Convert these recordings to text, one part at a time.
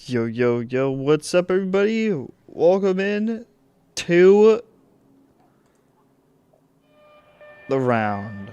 Yo, yo, yo, what's up, everybody? Welcome in to the round.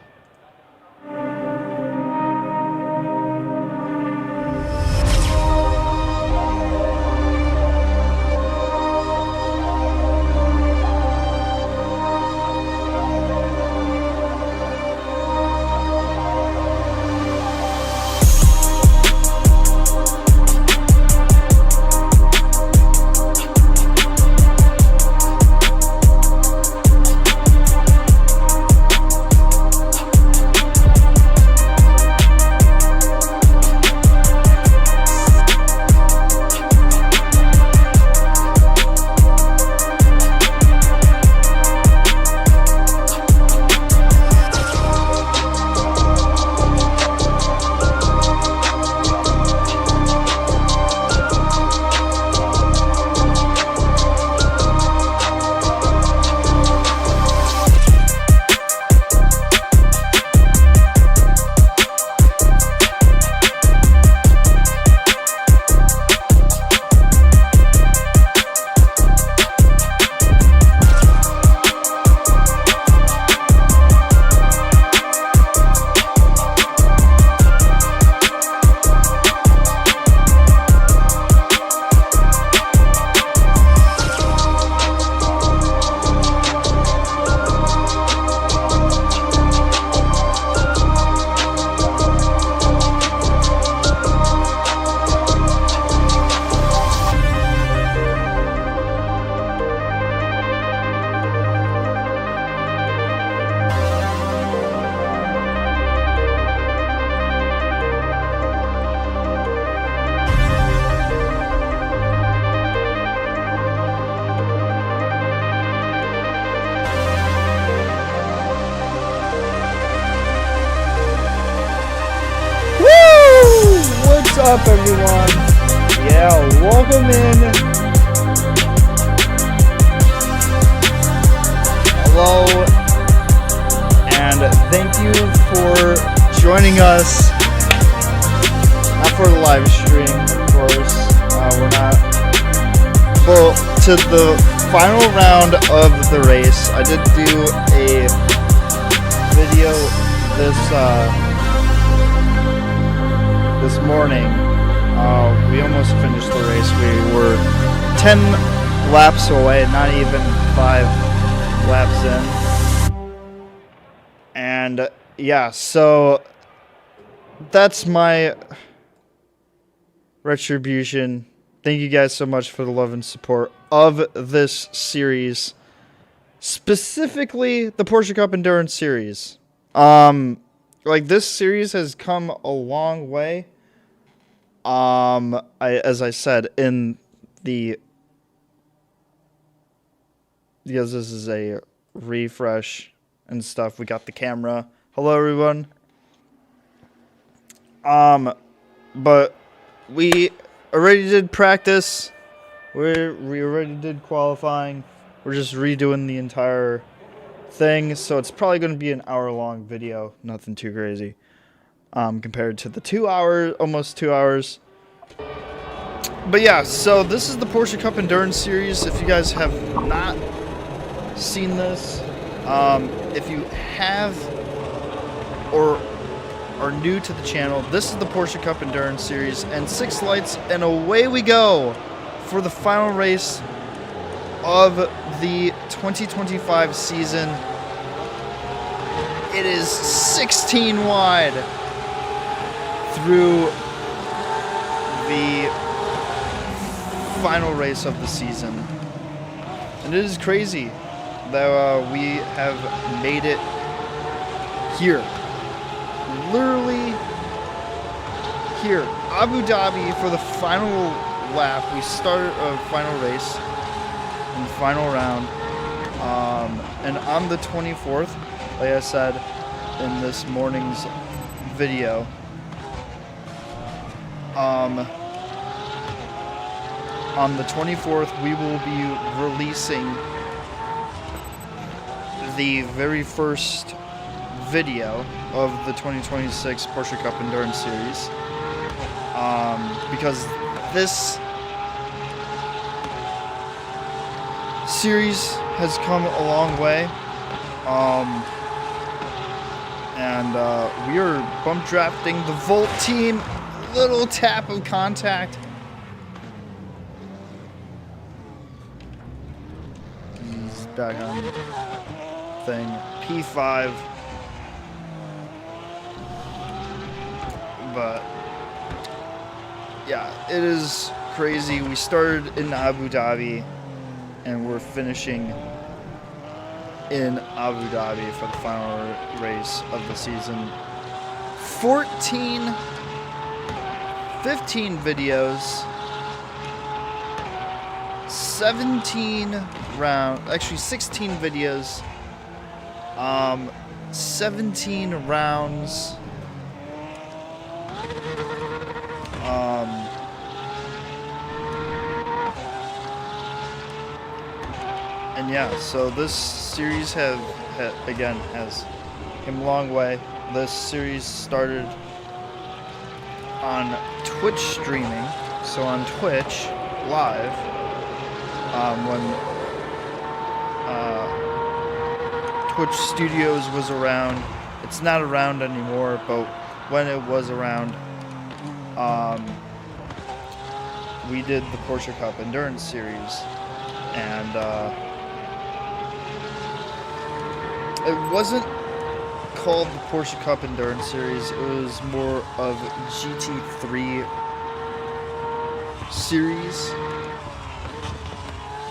What's up, everyone? Yeah, welcome in. Hello, and thank you for joining us. Not for the live stream, of course. We're not. Well, to the final round of the race, I did do a video this morning. We almost finished the race. We were 10 laps away, not even 5 laps in. And yeah, so that's my retribution. Thank you guys so much for the love and support of this series, specifically the Porsche Cup Endurance series. Like, this series has come a long way. As I said in the, because this is a refresh and stuff, we got the camera. Hello, everyone. But we already did practice. We already did qualifying. We're just redoing the entire thing, so it's probably going to be an hour-long video. Nothing too crazy. Compared to the 2 hours, almost 2 hours. But yeah, so this is the Porsche Cup Endurance series. If you guys have not seen this, if you have or are new to the channel, this is the Porsche Cup Endurance series, and 6 lights, and away we go for the final race of the 2025 season. It is 16 wide through the final race of the season, and it is crazy that we have made it here, literally here, Abu Dhabi, for the final lap. We started a final race in the final round, and on the 24th, like I said in this morning's video, on the 24th, we will be releasing the very first video of the 2026 Porsche Cup Endurance Series, because this series has come a long way. And we are bump drafting the Volt team. Little tap of contact. He's back on thing. P5. But yeah, it is crazy. We started in Abu Dhabi and we're finishing in Abu Dhabi for the final race of the season. 15 videos, 16 videos, 17 rounds, and yeah, so this series has come a long way. This series started on Twitch streaming, so on Twitch live, when Twitch Studios was around. It's not around anymore, but when it was around, we did the Porsche Cup Endurance series, and it wasn't called the Porsche Cup Endurance series. It was more of GT3 series,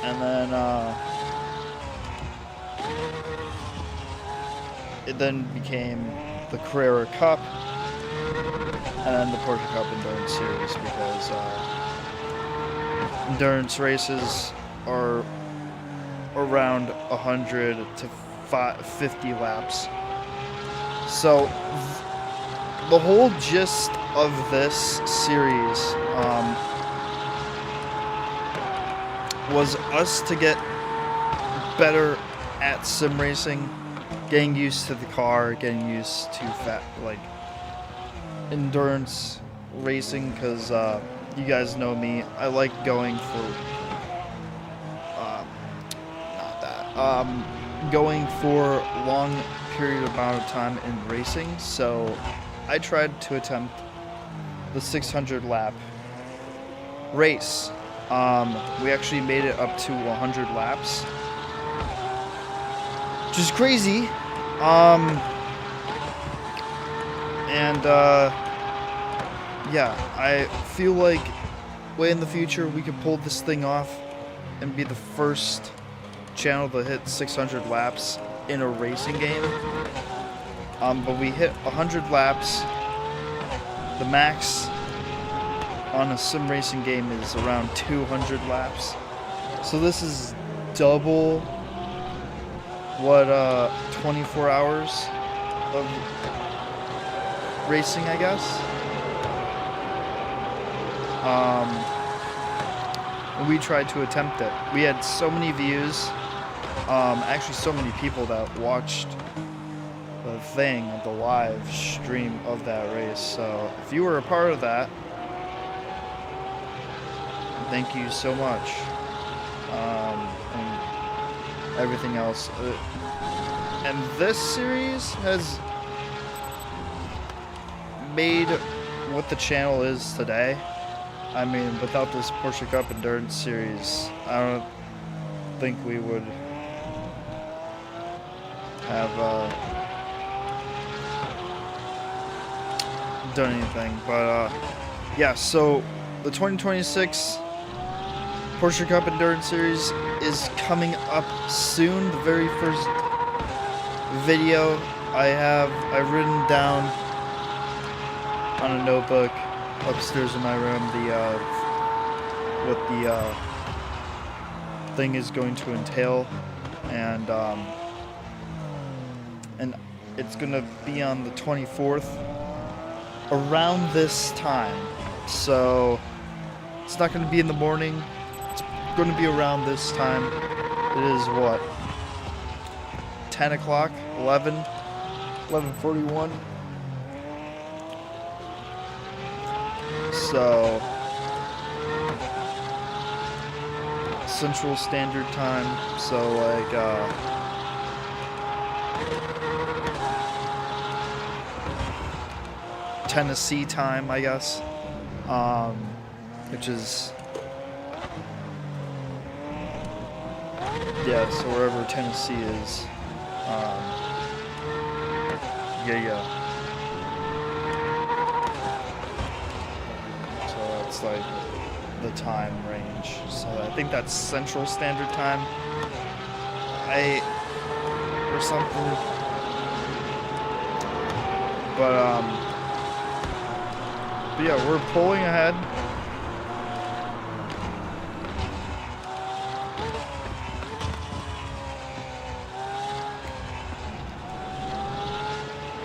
and then it then became the Carrera Cup, and then the Porsche Cup Endurance series, because endurance races are around 100 to 50 laps. So the whole gist of this series was us to get better at sim racing, getting used to the car, getting used to endurance racing, because you guys know me, I like going for going for long period amount of time in racing. So I tried to attempt the 600 lap race. We actually made it up to 100 laps, which is crazy. Yeah, I feel like way in the future we could pull this thing off and be the first channel to hit 600 laps in a racing game. But we hit 100 laps. The max on a sim racing game is around 200 laps. So this is double what 24 hours of racing, I guess. We tried to attempt it. We had so many views. Actually, so many people that watched the live stream of that race. So if you were a part of that, thank you so much. And everything else. And this series has made what the channel is today. I mean, without this Porsche Cup Endurance series, I don't think we would have done anything. But yeah, so the 2026 Porsche Cup Endurance series is coming up soon. The very first video I've written down on a notebook upstairs in my room what the thing is going to entail, and it's gonna be on the 24th around this time. So it's not gonna be in the morning, it's gonna be around this time. It is what, 10 o'clock, 11:41. Central Standard Time, so like Tennessee time, I guess, which is, yeah, so wherever Tennessee is, yeah. So that's like the time range. So I think that's Central Standard Time. Or something. But yeah, we're pulling ahead.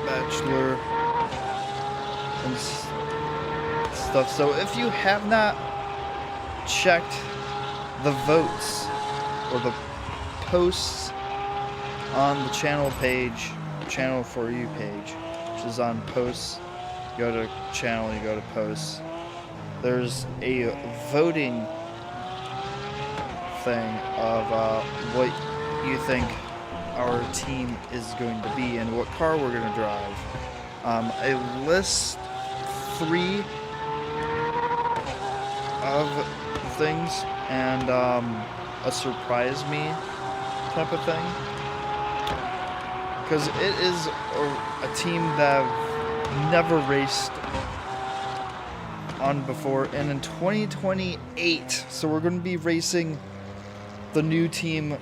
Bachelor and stuff. So if you have not checked the votes or the posts on the channel page, channel for you page, which is on posts, you go to channel, you go to posts, there's a voting thing of what you think our team is going to be and what car we're going to drive. I list 3 of things and a surprise me type of thing, because it is a team that I've never raced on before, and in 2028, so we're going to be racing the new team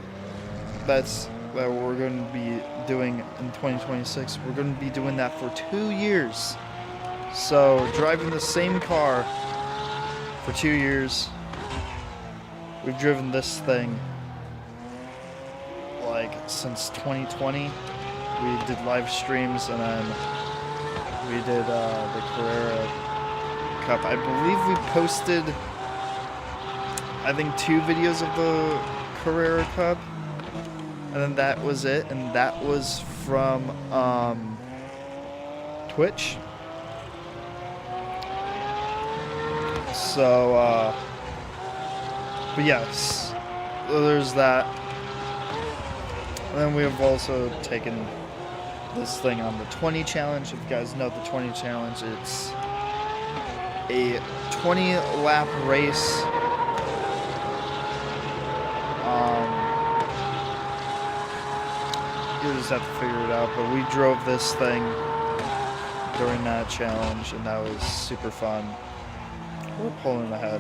that we're going to be doing in 2026. We're going to be doing that for 2 years, so driving the same car for 2 years. We've driven this thing like since 2020. We did live streams, and then we did the Carrera Cup. I believe we posted, I think, 2 videos of the Carrera Cup, and then that was it, and that was from Twitch. So but yes, there's that. And then we have also taken this thing on the 20 challenge. If you guys know the 20 challenge, it's a 20 lap race. You just have to figure it out, but we drove this thing during that challenge, and that was super fun. We're pulling ahead.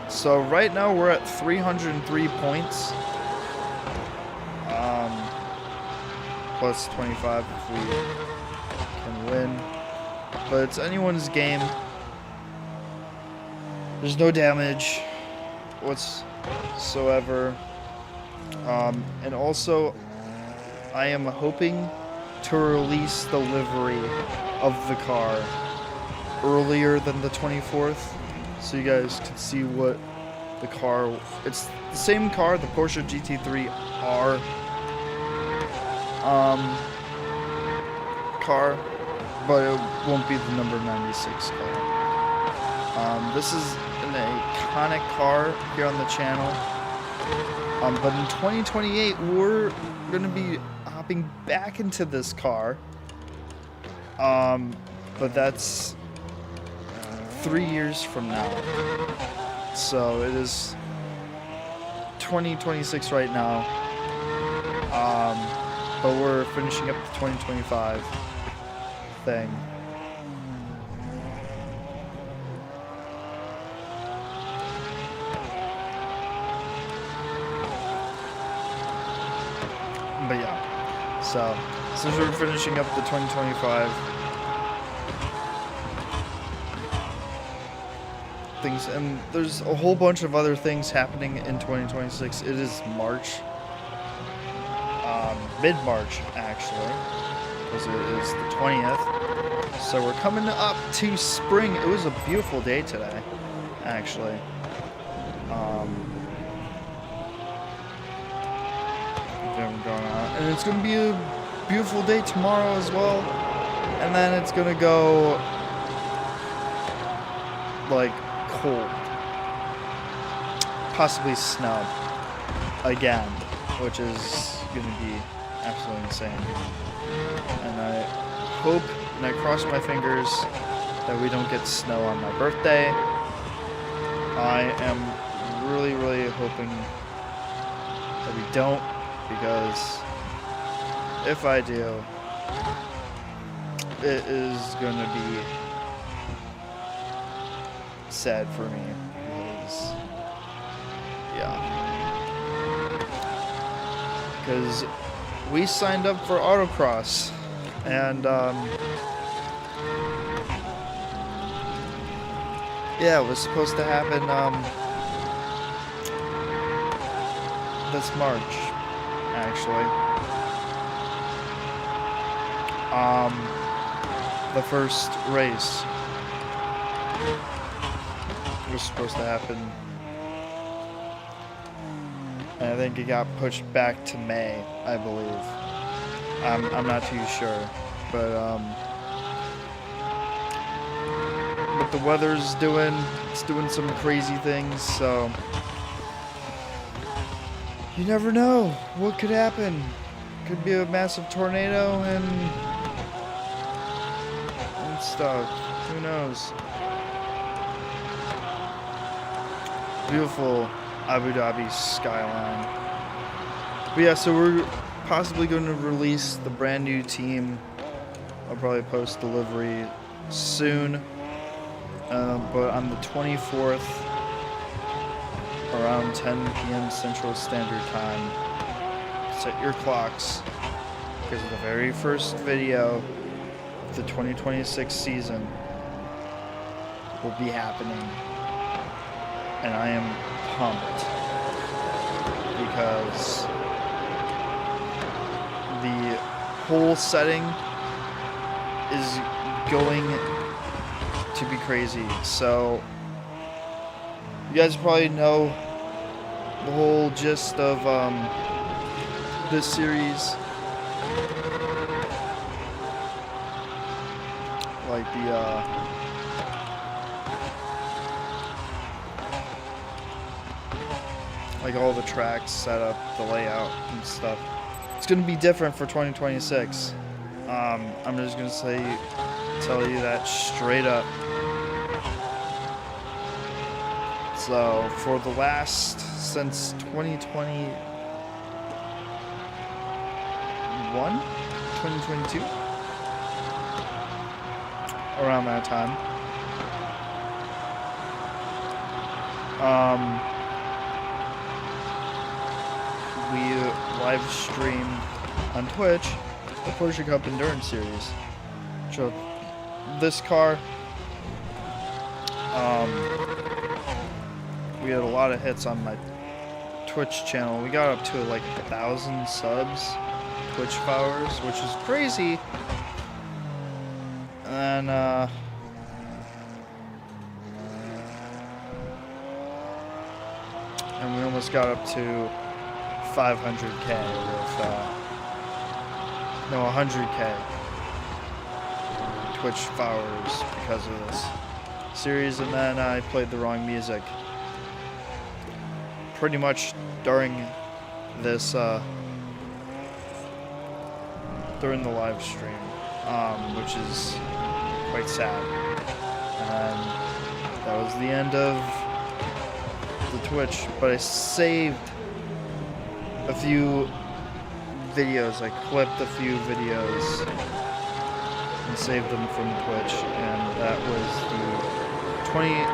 So right now we're at 303 points, plus 25 if we can win, but it's anyone's game. There's no damage whatsoever, and also I am hoping to release the livery of the car earlier than the 24th, so you guys can see what the car, it's the same car, the Porsche GT3 R car, but it won't be the number 96 car. This is an iconic car here on the channel, but in 2028 we're going to be hopping back into this car, but that's 3 years from now. So it is 2026 right now, but we're finishing up the 2025 thing. But yeah, so since we're finishing up the 2025 things, and there's a whole bunch of other things happening in 2026. It is March, mid-March actually, because it is the 20th. So we're coming up to spring. It was a beautiful day today, actually. Going on, and it's gonna be a beautiful day tomorrow as well, and then it's gonna go like cold possibly snow again, which is going to be absolutely insane. And I hope and I cross my fingers that we don't get snow on my birthday. I am really, really hoping that we don't, because if I do, it is going to be sad for me. Because, yeah. Because we signed up for autocross, and yeah, it was supposed to happen this March, actually. The first race was supposed to happen, and I think it got pushed back to May, I believe. I'm not too sure, but what the weather's doing, it's doing some crazy things, so you never know what could happen. Could be a massive tornado and stuff. Who knows? Beautiful Abu Dhabi skyline. But yeah, so we're possibly going to release the brand new team. I'll probably post delivery soon. But on the 24th, around 10 p.m. Central Standard Time, set your clocks, because the very first video of the 2026 season will be happening, and I am pumped because the whole setting is going to be crazy. So you guys probably know the whole gist of this series, like like all the tracks set up, the layout and stuff. It's going to be different for 2026. I'm just going to tell you that straight up. So for the last, since 2021, 2022, around that time, we live streamed on Twitch the Porsche Cup Endurance Series. So this car, we had a lot of hits on my Twitch channel. We got up to like 1,000 subs, Twitch followers, which is crazy. And we almost got up to 500K with no, 100K Twitch followers because of this series. And then I played the wrong music pretty much during this during the live stream, which is quite sad. And that was the end of the Twitch, but I saved a few videos. I clipped a few videos and saved them from Twitch, and that was the 20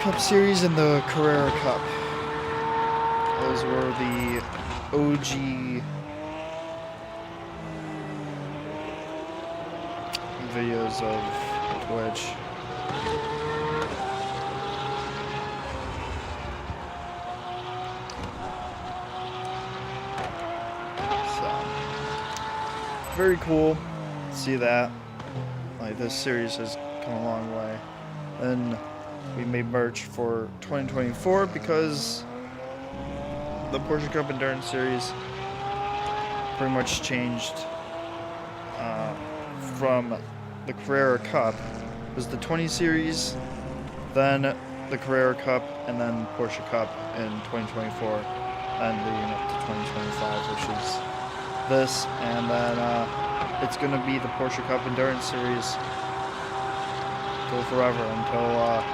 Cup Series and the Carrera Cup. Those were the OG videos of Twitch. Very cool to see that. Like, this series has come a long way. Then we made merch for 2024 because the Porsche Cup Endurance Series pretty much changed from the Carrera Cup. It was the 20 Series, then the Carrera Cup, and then Porsche Cup in 2024, and leading up to 2025, which is this, and then it's going to be the Porsche Cup Endurance Series till forever, until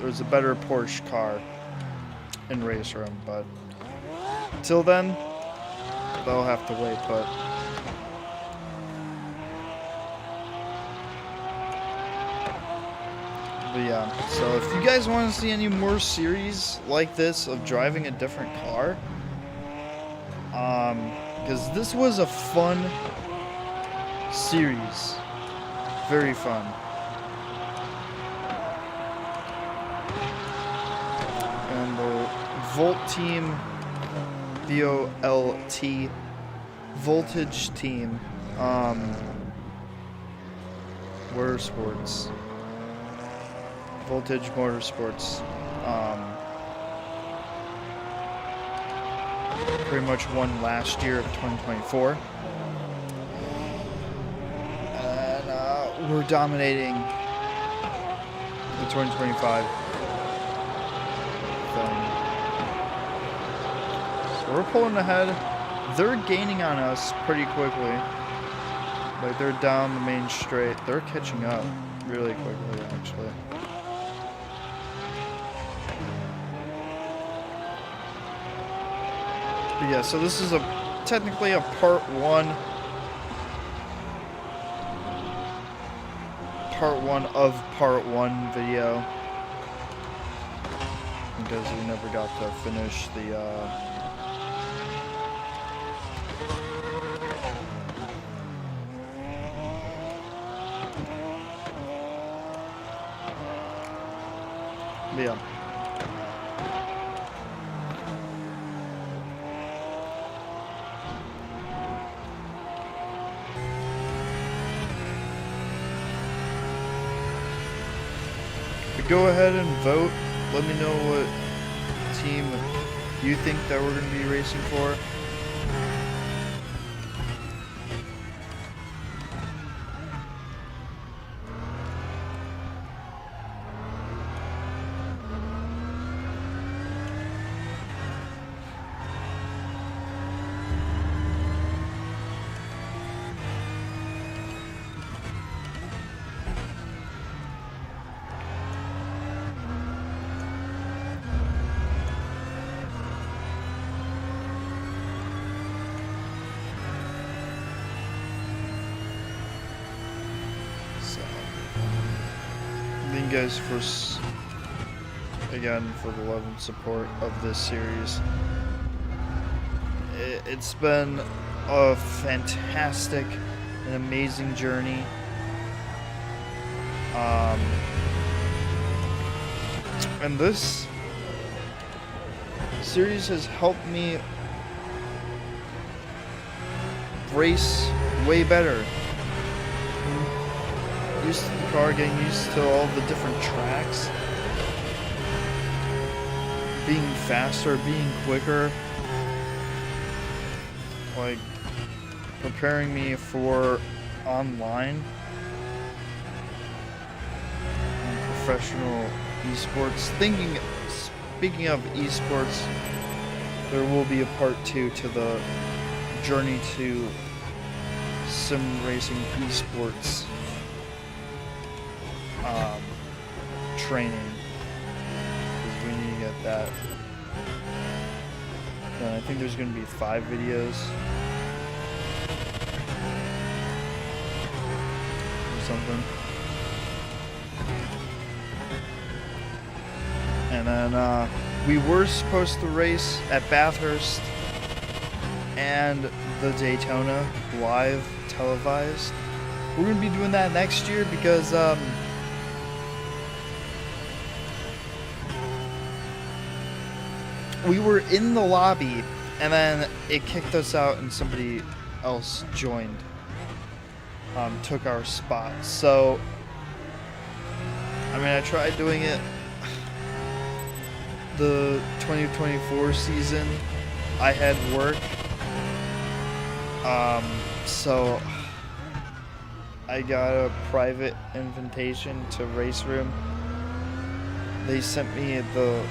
there's a better Porsche car in race room. But till then, they'll have to wait. But yeah, so if you guys want to see any more series like this of driving a different car, because this was a fun series, very fun. And the Volt team, VOLT, Voltage team, Motorsports, Voltage Motorsports, pretty much won last year of 2024. And we're dominating the 2025 thing. So we're pulling ahead. They're gaining on us pretty quickly. Like, they're down the main straight. They're catching up really quickly, actually. But yeah, so this is technically a part one of part one video, because we never got to finish the yeah. Go ahead and vote. Let me know what team you think that we're going to be racing for. Thank you guys again for the love and support of this series. It's been a fantastic and amazing journey. And this series has helped me race way better. Used to the car, getting used to all the different tracks, being faster, being quicker, like preparing me for online and professional esports. Speaking of esports, there will be a part 2 to the journey to sim racing esports training, because we need to get that. And I think there's going to be 5 videos or something. And then we were supposed to race at Bathurst and the Daytona live televised. We're going to be doing that next year because we were in the lobby and then it kicked us out and somebody else joined, took our spot. So, I mean, I tried doing it the 2024 season. I had work, so I got a private invitation to Race Room. They sent me the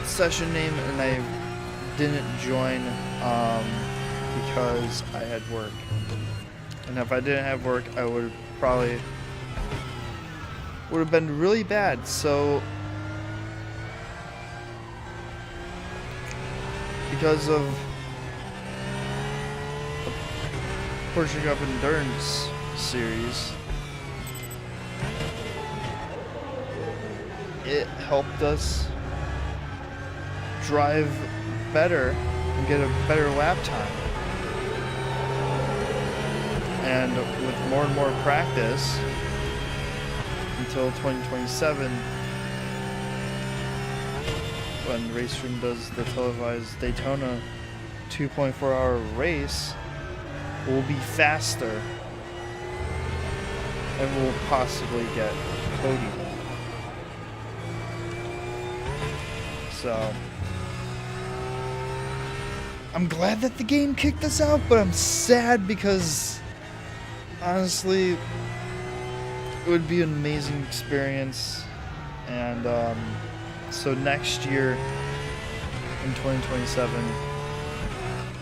session name and I didn't join because I had work. And if I didn't have work, I would have been really bad. So because of the Porsche GT Endurance series, it helped us drive better and get a better lap time. And with more and more practice until 2027, when Race Room does the televised Daytona 2.4-hour race, we'll be faster and we'll possibly get podium. So I'm glad that the game kicked us out, but I'm sad because honestly it would be an amazing experience. And so next year in 2027,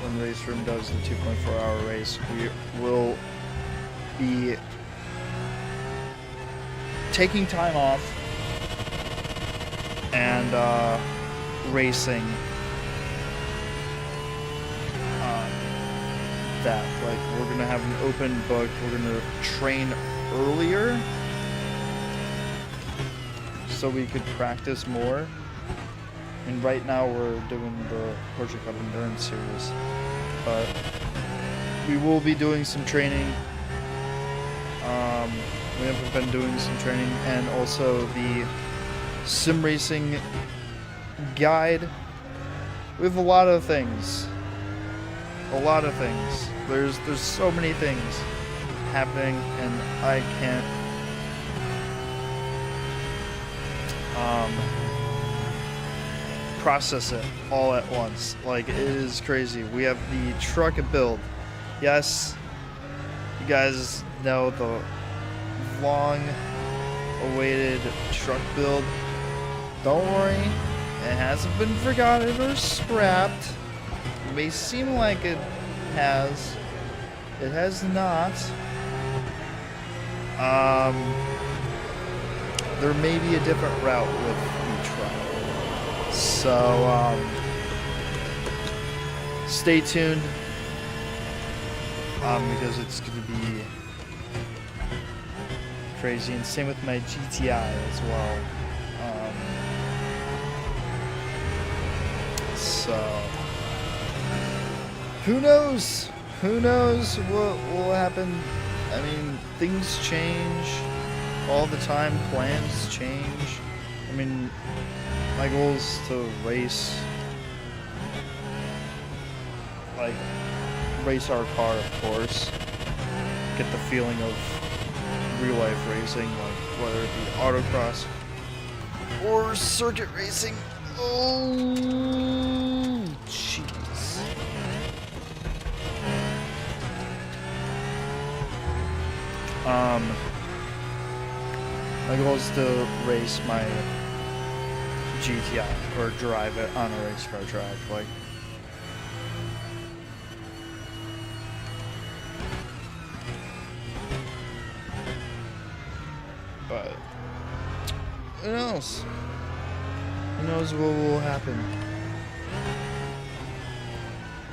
when Race Room does the 2.4-hour race, we will be taking time off and racing that. Like, we're gonna have an open book. We're gonna train earlier so we could practice more. And right now we're doing the Porsche GT Endurance series, but we will be doing some training. We have been doing some training, and also the sim racing guide. We have a lot of things. There's so many things happening, and I can't process it all at once. Like, it is crazy. We have the Truckin build. Yes, you guys know the long awaited truck build. Don't worry, it hasn't been forgotten or scrapped. It may seem like it has. It has not. There may be a different route with the truck. So, stay tuned. Because it's going to be crazy. And same with my GTI as well. So, who knows? Who knows what will happen? I mean, things change all the time. Plans change. I mean, my goal is to race our car, of course. Get the feeling of real life racing, like whether it be autocross or circuit racing. Oh, jeez. My goal is to race my GTI or drive it on a race car track, like. But who knows? Who knows what will happen?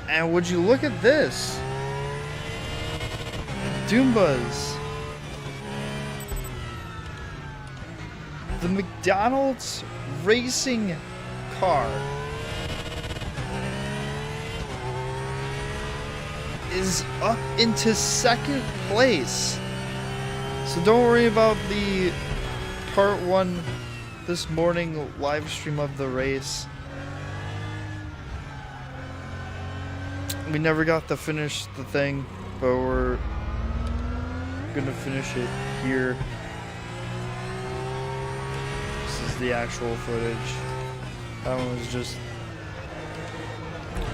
And would you look at this? Doombuzz. The McDonald's racing car is up into second place. So don't worry about the part 1 this morning live stream of the race. We never got to finish the thing, but we're gonna finish it here. This is the actual footage. That one was just,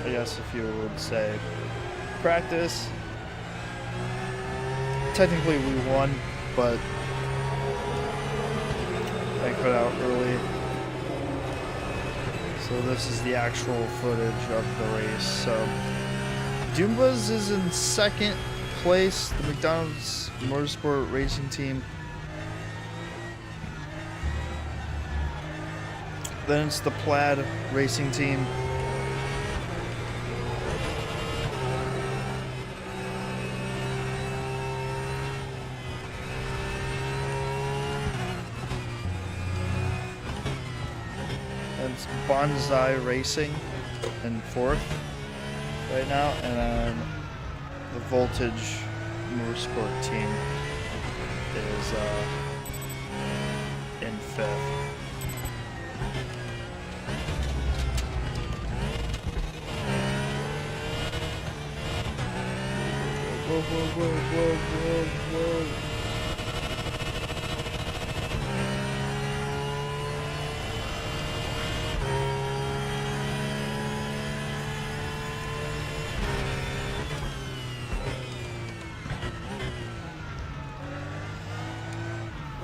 I guess if you would say, practice. technically we won, but I cut out early. So this is the actual footage of the race. So Doombas is in second place, the McDonald's Motorsport Racing Team. Then it's the Plaid Racing Team. And it's Bonsai Racing in fourth right now, and then the Voltage Motorsport Team is in fifth. Whoa, whoa, whoa, whoa, whoa, whoa.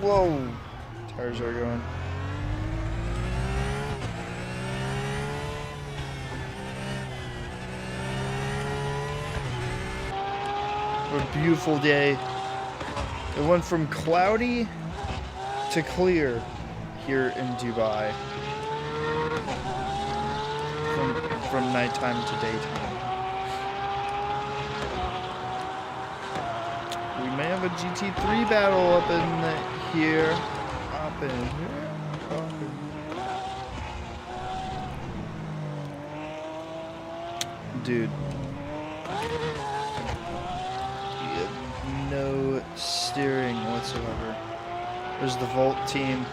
Whoa! Tires are going. What a beautiful day. It went from cloudy to clear here in Dubai. From nighttime to daytime. We may have a GT3 battle up in here. Up in here. Up in... Dude. No steering whatsoever. There's the Volt team.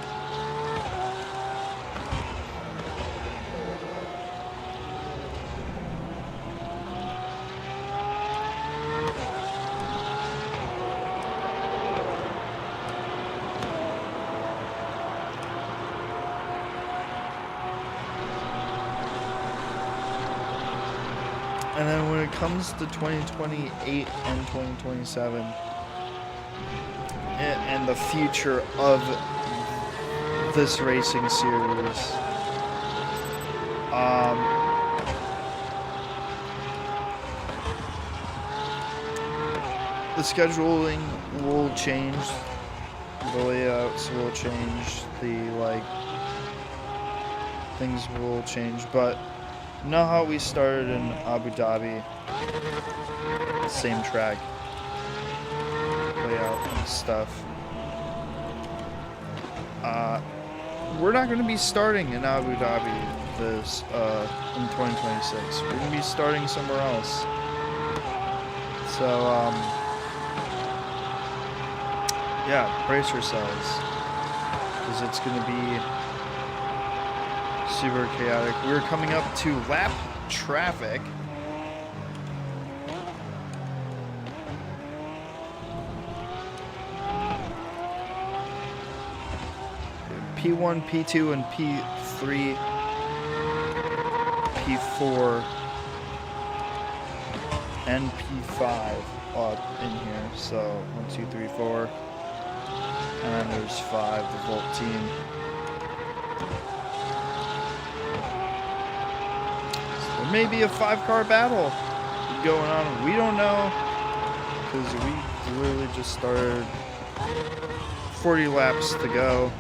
And then when it comes to 2028 and 2027 and the future of this racing series, the scheduling will change, the layouts will change, things will change, but you know how we started in Abu Dhabi? Same track, layout and stuff. We're not going to be starting in Abu Dhabi this in 2026. We're going to be starting somewhere else. So yeah, brace yourselves, because it's going to be super chaotic. We're coming up to lap traffic. P1, P2, and P3, P4, and P5 up in here. So 1, 2, 3, 4, and then there's 5, the Volt team. There may be a 5-car battle going on. We don't know, because we literally just started. 40 laps to go.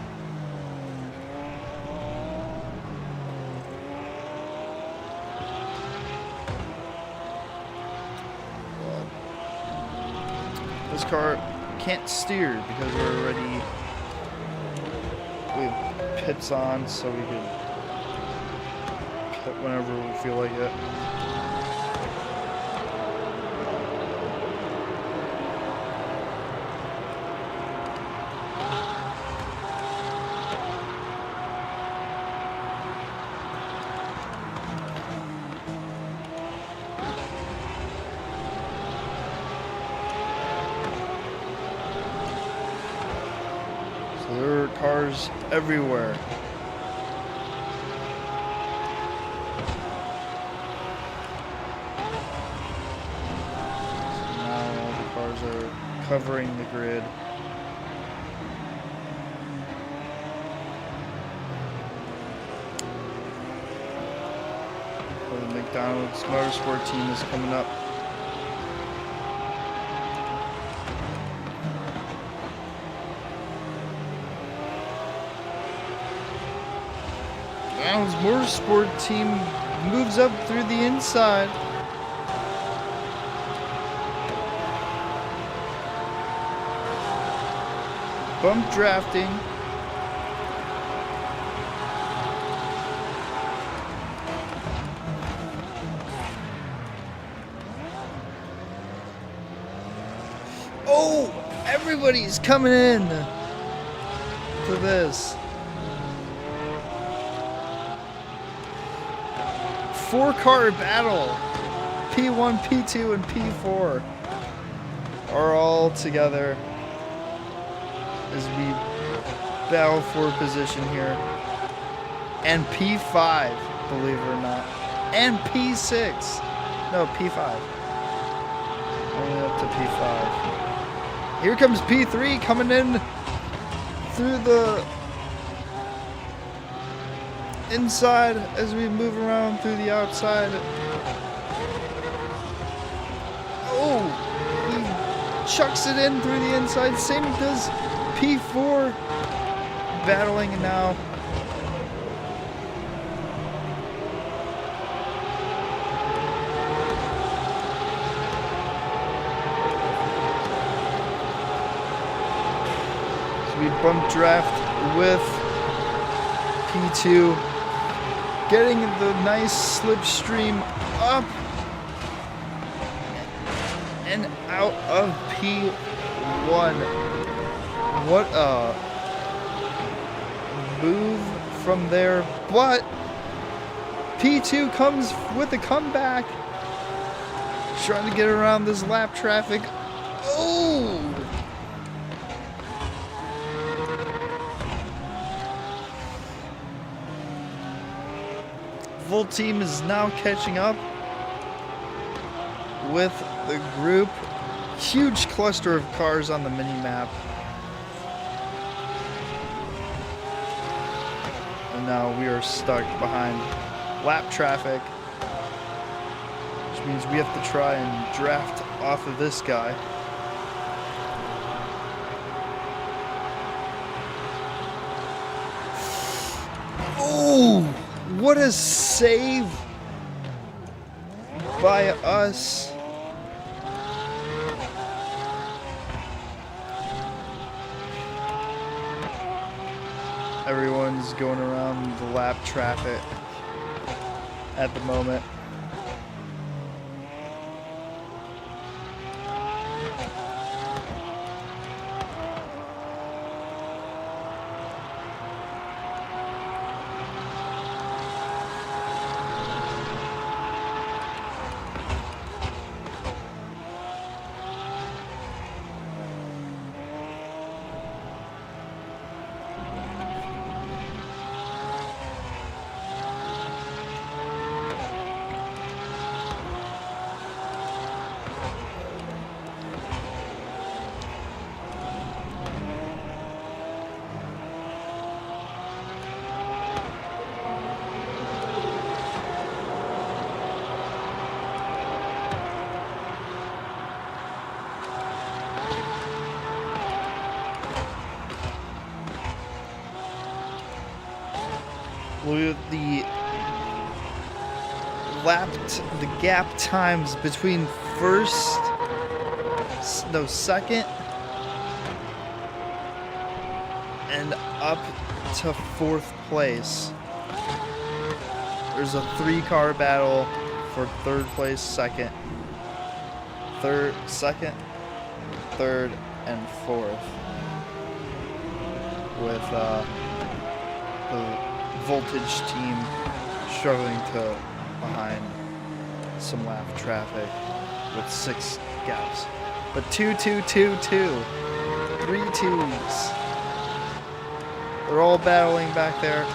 This car can't steer because we have pits on, so we can pit whenever we feel like it. There are cars everywhere. So now all the cars are covering the grid. The McDonald's Motorsport team is coming up. McDonald's Motorsport team moves up through the inside. Bump drafting. Oh, everybody's coming in for this. 4-car battle. P1, P2, and P4 are all together as we battle for position here. And P5, believe it or not. And P6. No, P5. Only up to P5. Here comes P3 coming in through the inside as we move around through the outside. Oh, he chucks it in through the inside. Same does P4. Battling now. So we bump draft with P2. Getting the nice slipstream up and out of P1. What a move from there, but P2 comes with a comeback. Trying to get around this lap traffic. Oh! Full team is now catching up with the group. Huge cluster of cars on the mini map. And now we are stuck behind lap traffic, which means we have to try and draft off of this guy. Oh, what a save by us. Everyone's going around the lap traffic at the moment. The gap times between second and up to 4th place. There's a 3-car battle for 3rd place, second, third, and 4th, with the Voltage team struggling to behind some lap traffic with 6 gaps. But 2, 2, 2, 2. 3 2s. They're all battling back there.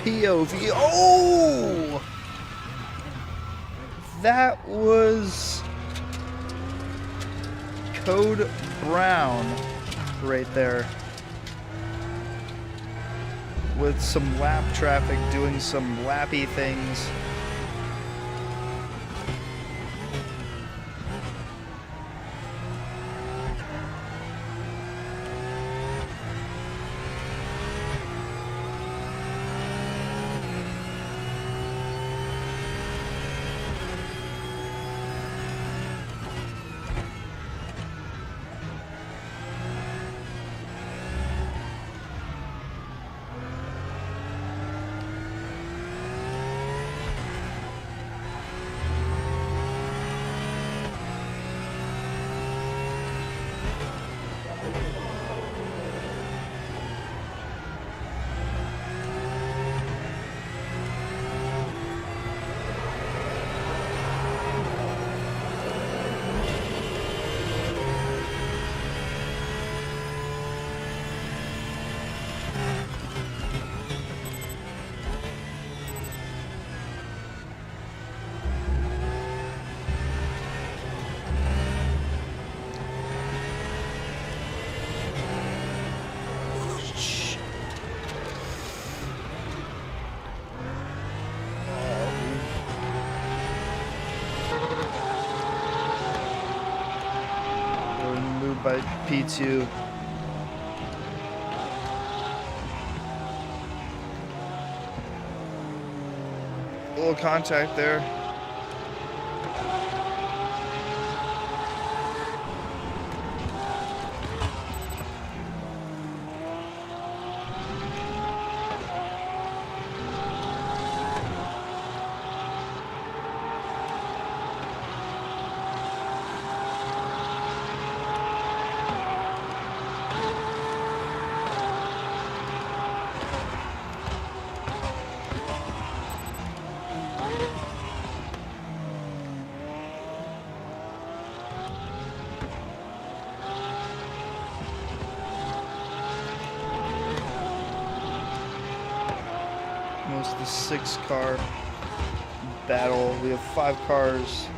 POV. Oh! That was Code Brown right there. With some lap traffic doing some lappy things. By P2. A little contact there. Most of the 6-car battle. We have 5 cars.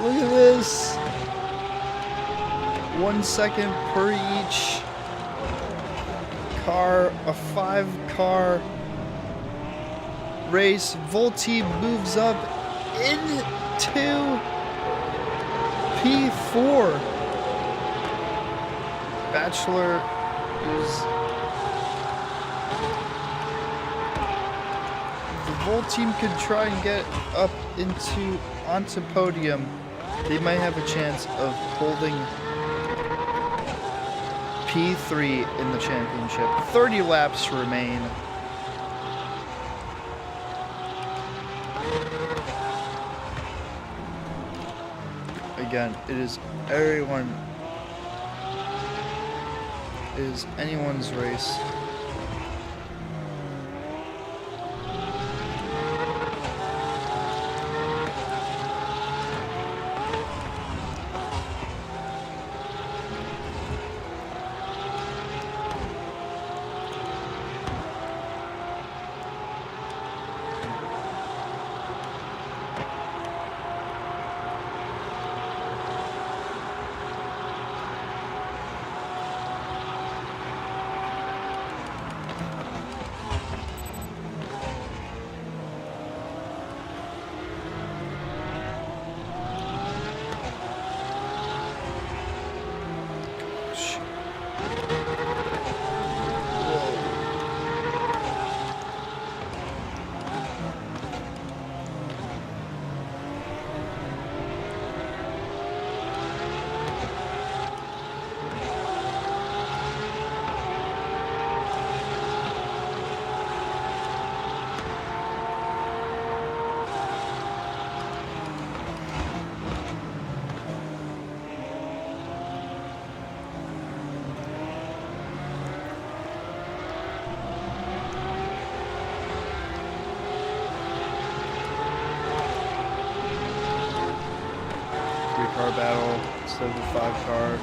Look at this. 1 second per each car. A 5-car race. Volti moves up into P4. Bachelor is... The Volt team could try and get up onto podium. They might have a chance of holding P3 in the championship. 30 laps remain. Again, it is anyone's race. Car battle instead of the 5-car.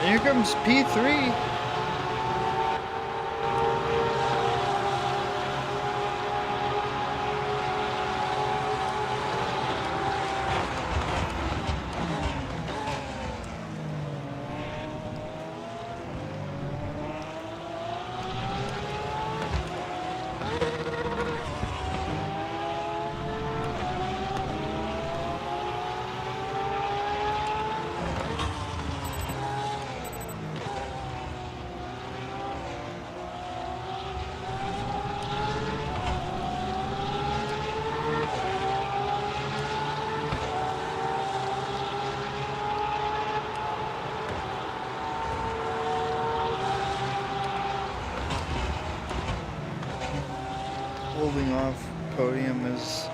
And here comes P3. Holding off podium is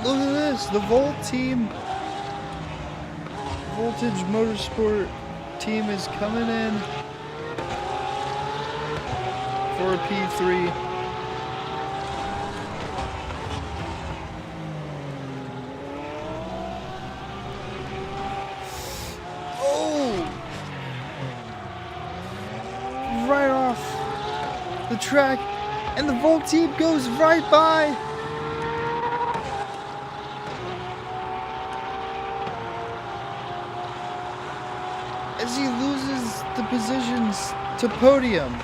Look at this, the Volt team, Voltage Motorsport team is coming in for a P3. Oh! Right off the track, and the Volt team goes right by. As he loses the positions to podium.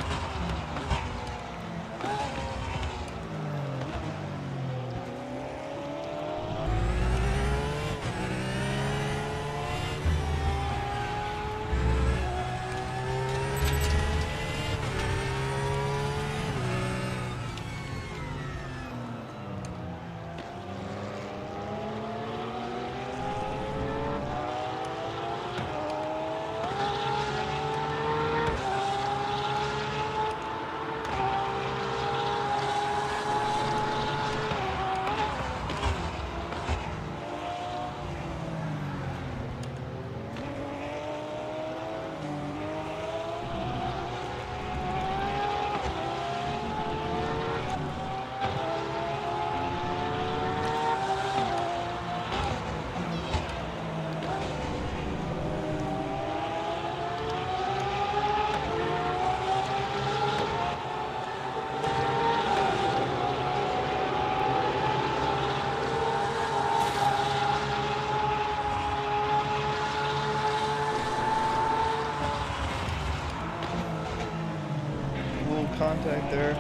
Contact there.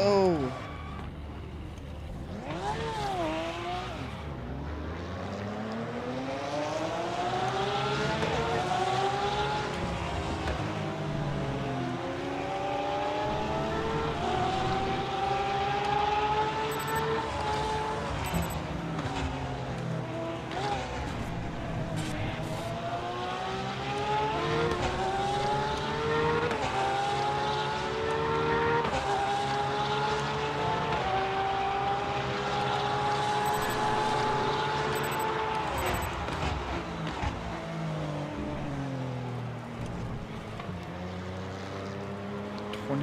Oh.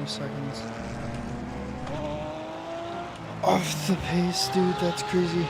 Seconds off the pace, dude. That's crazy.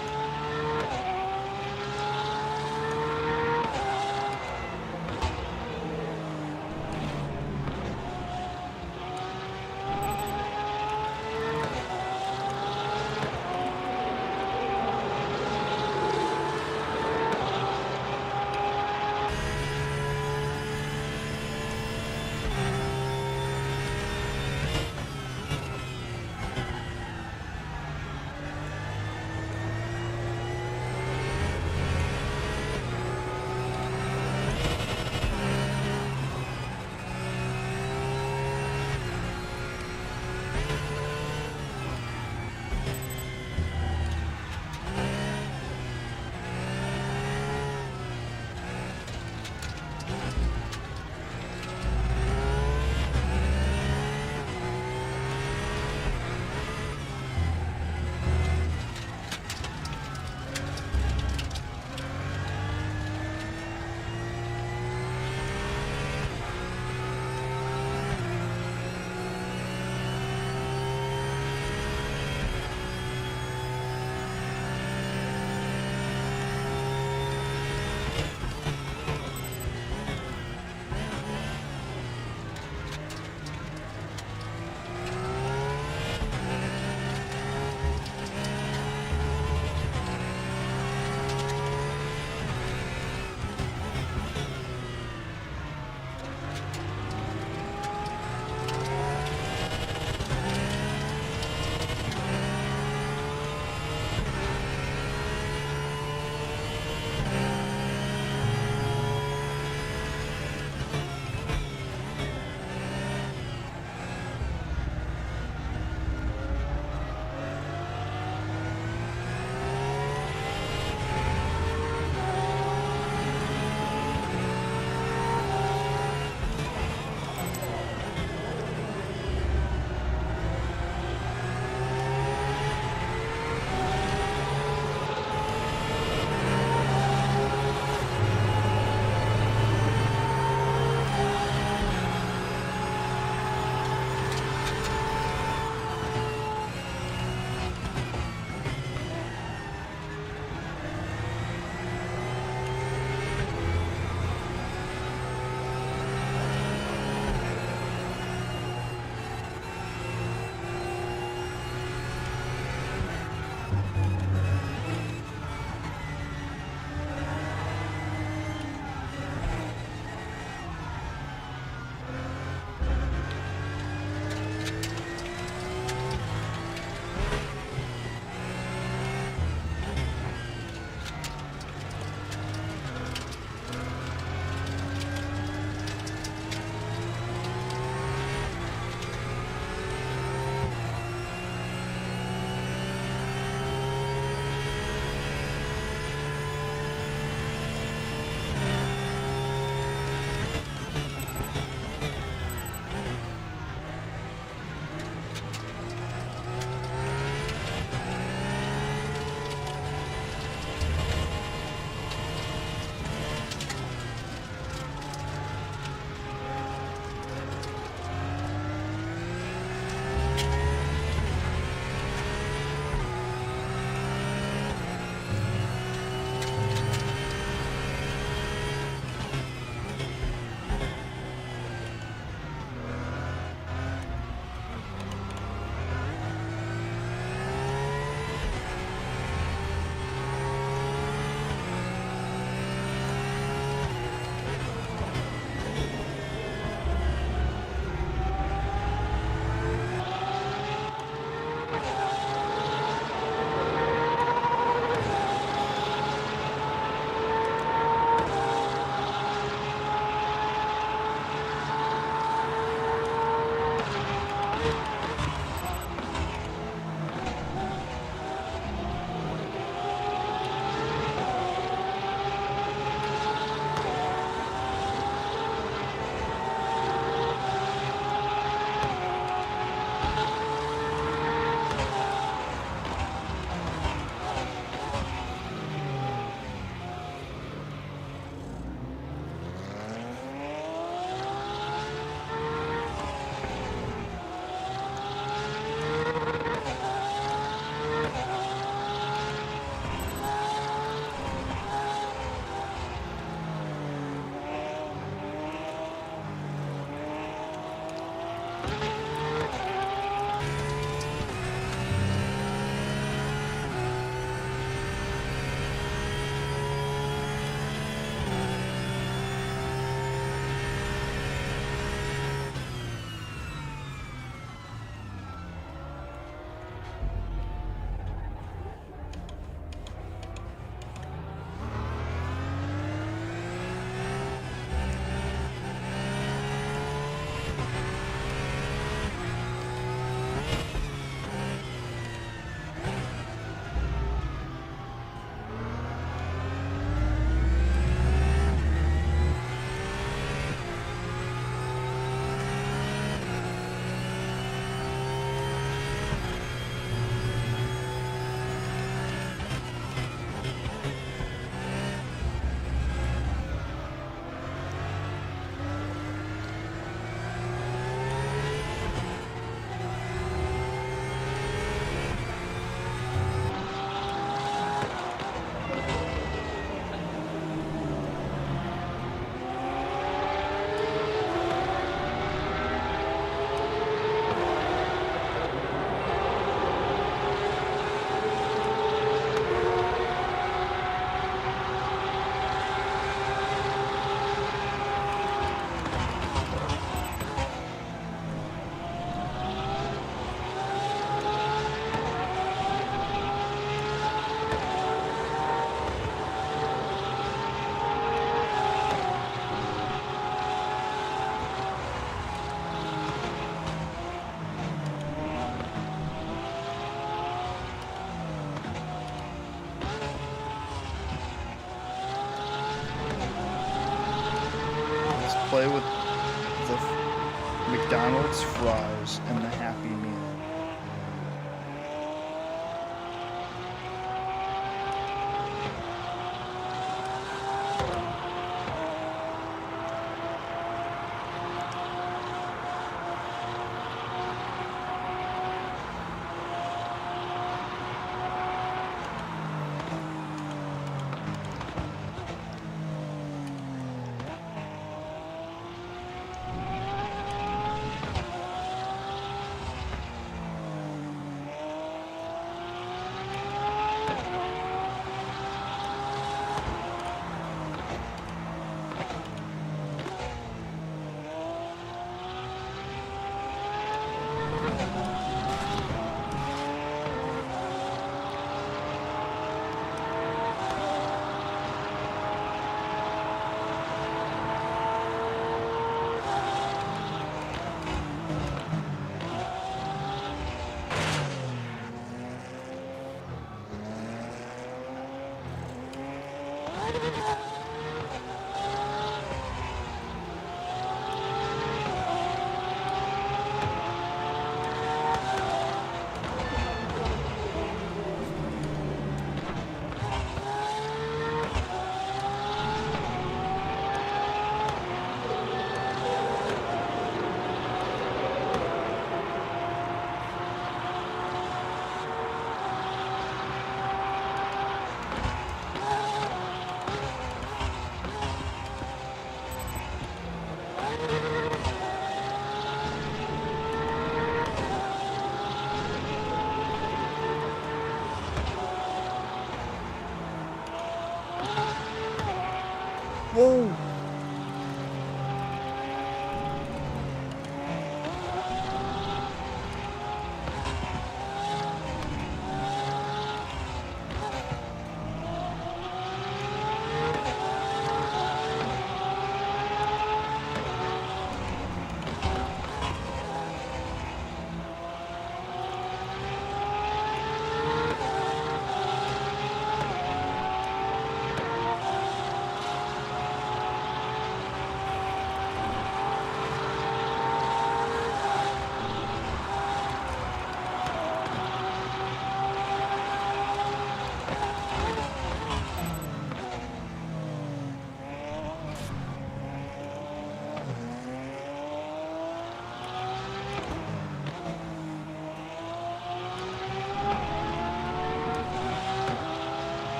the McDonald's fries and the Happy Meal. Whoa!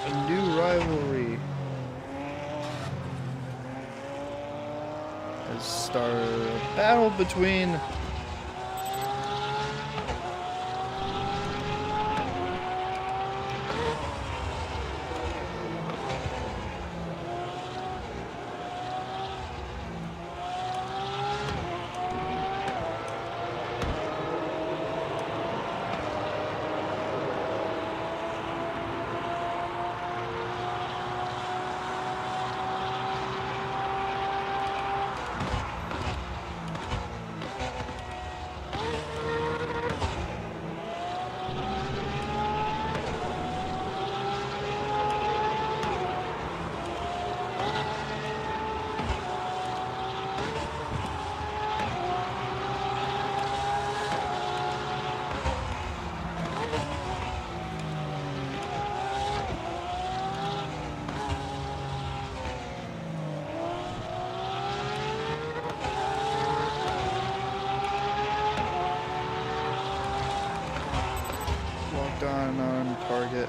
A new rivalry has started. A battle between on target.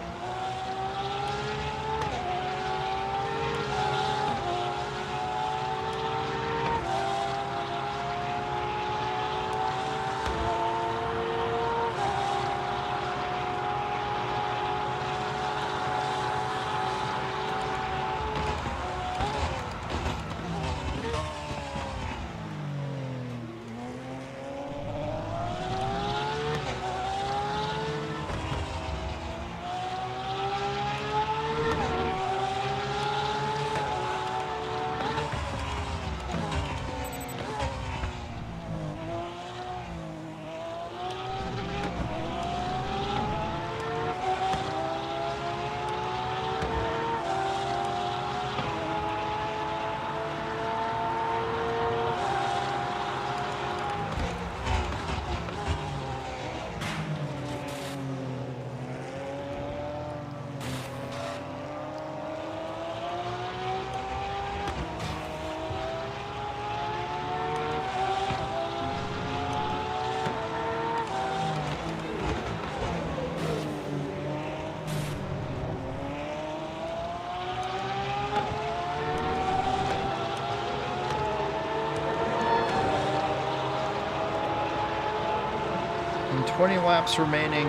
20 laps remaining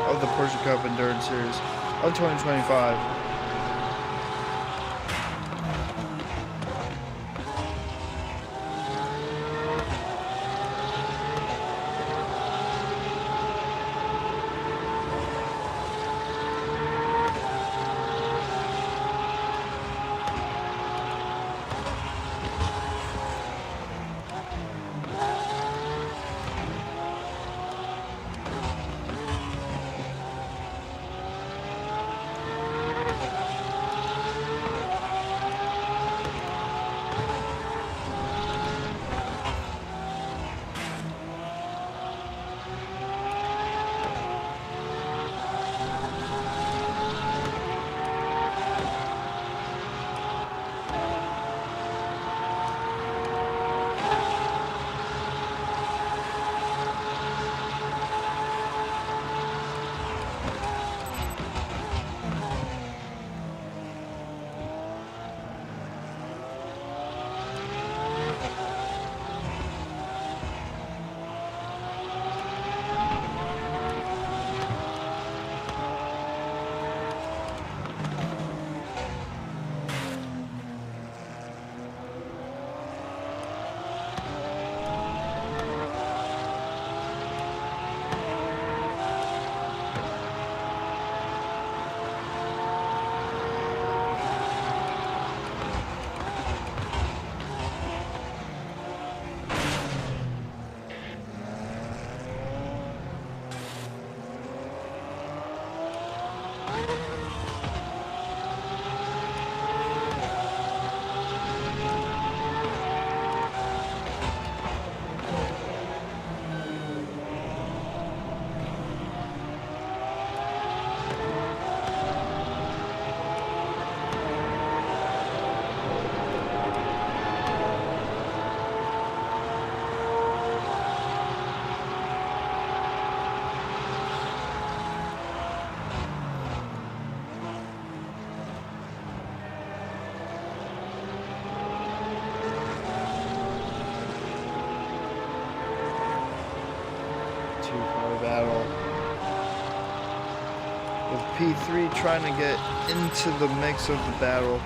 of the Porsche Cup Endurance Series of 2025. Two-car battle with P3 trying to get into the mix of the battle.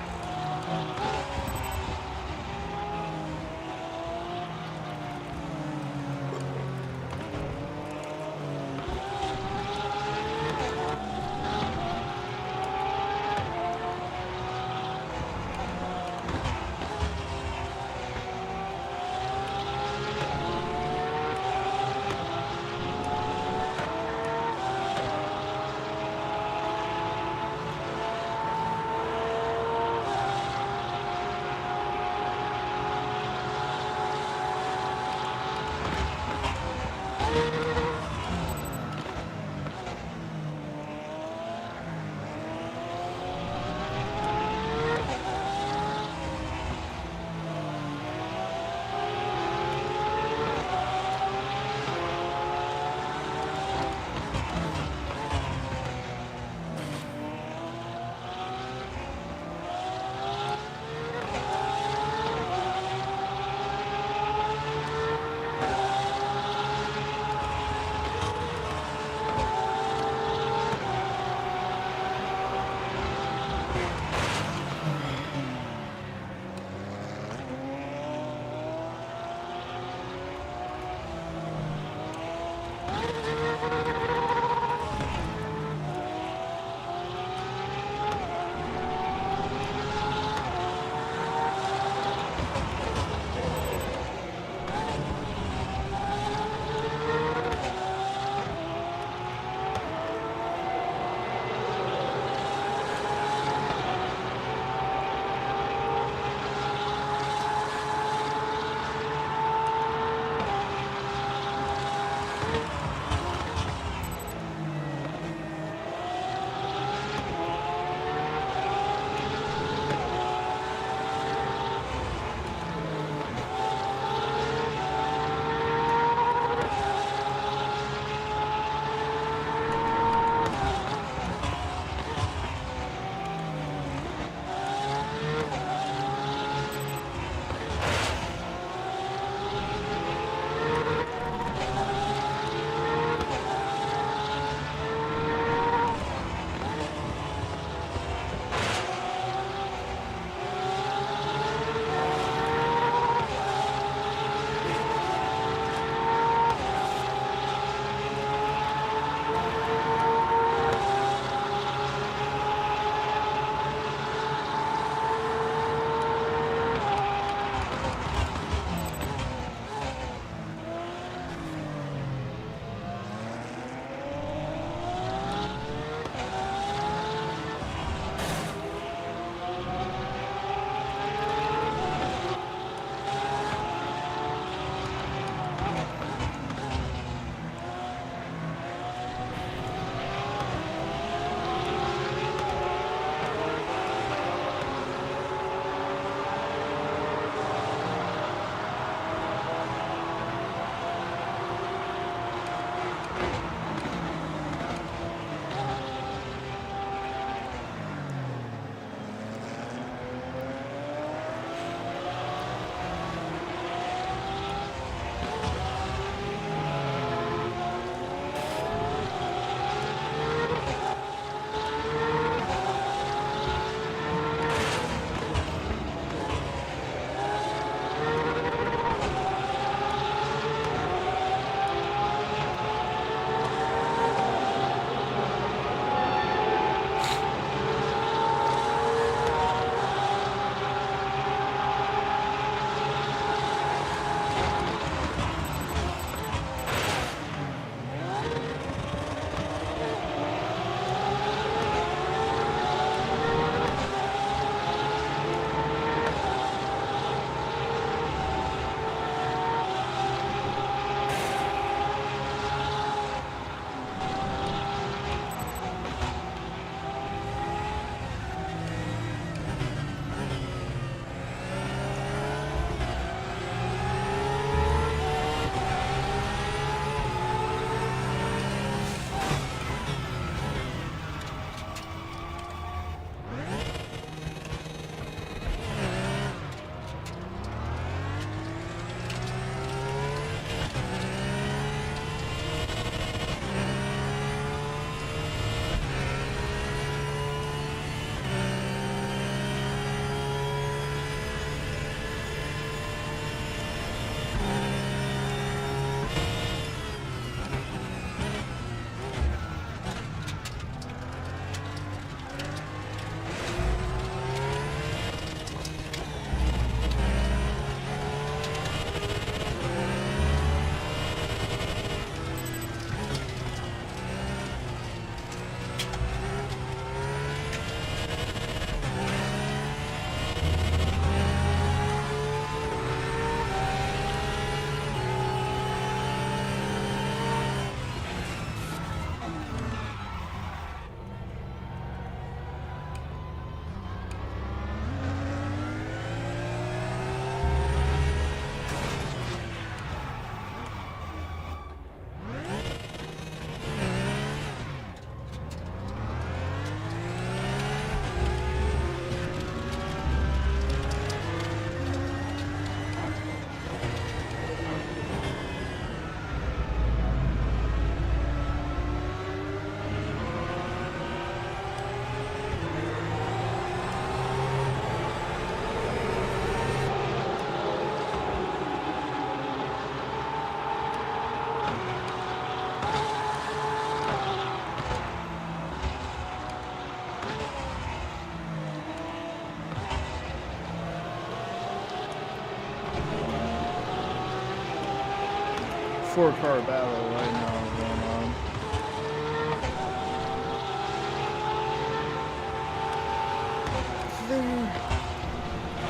4-car battle right now going on.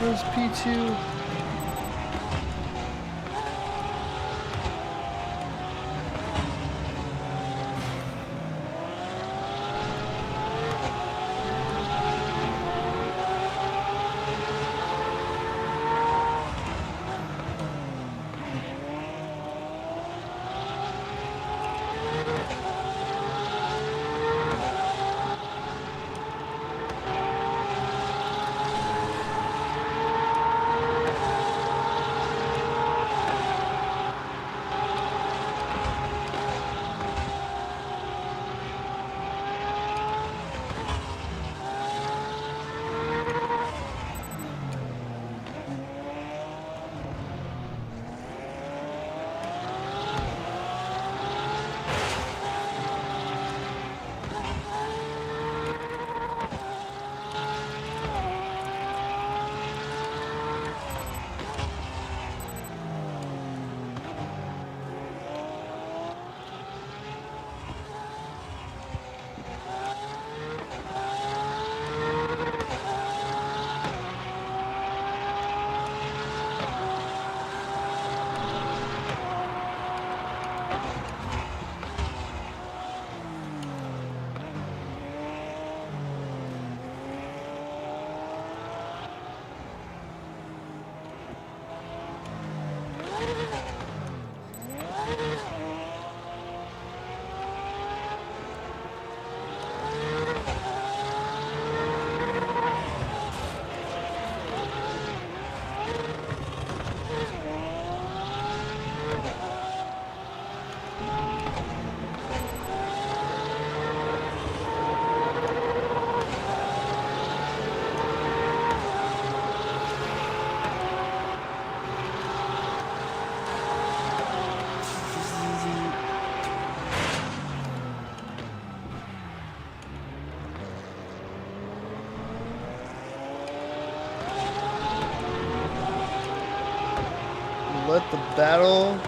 There's P2. Let the battle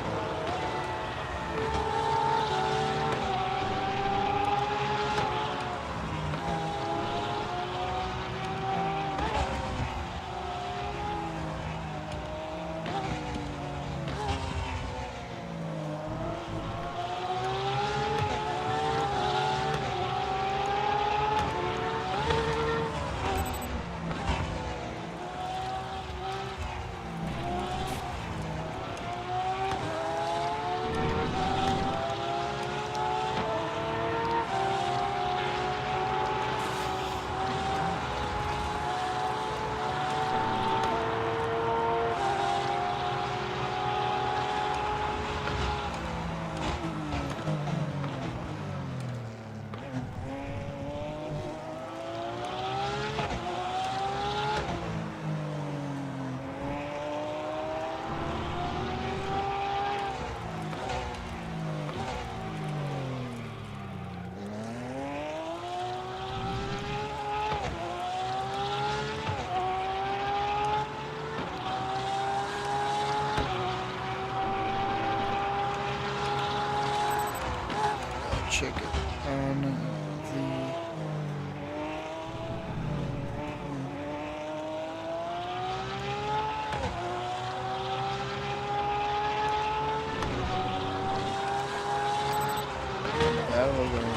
check it on the battle going on.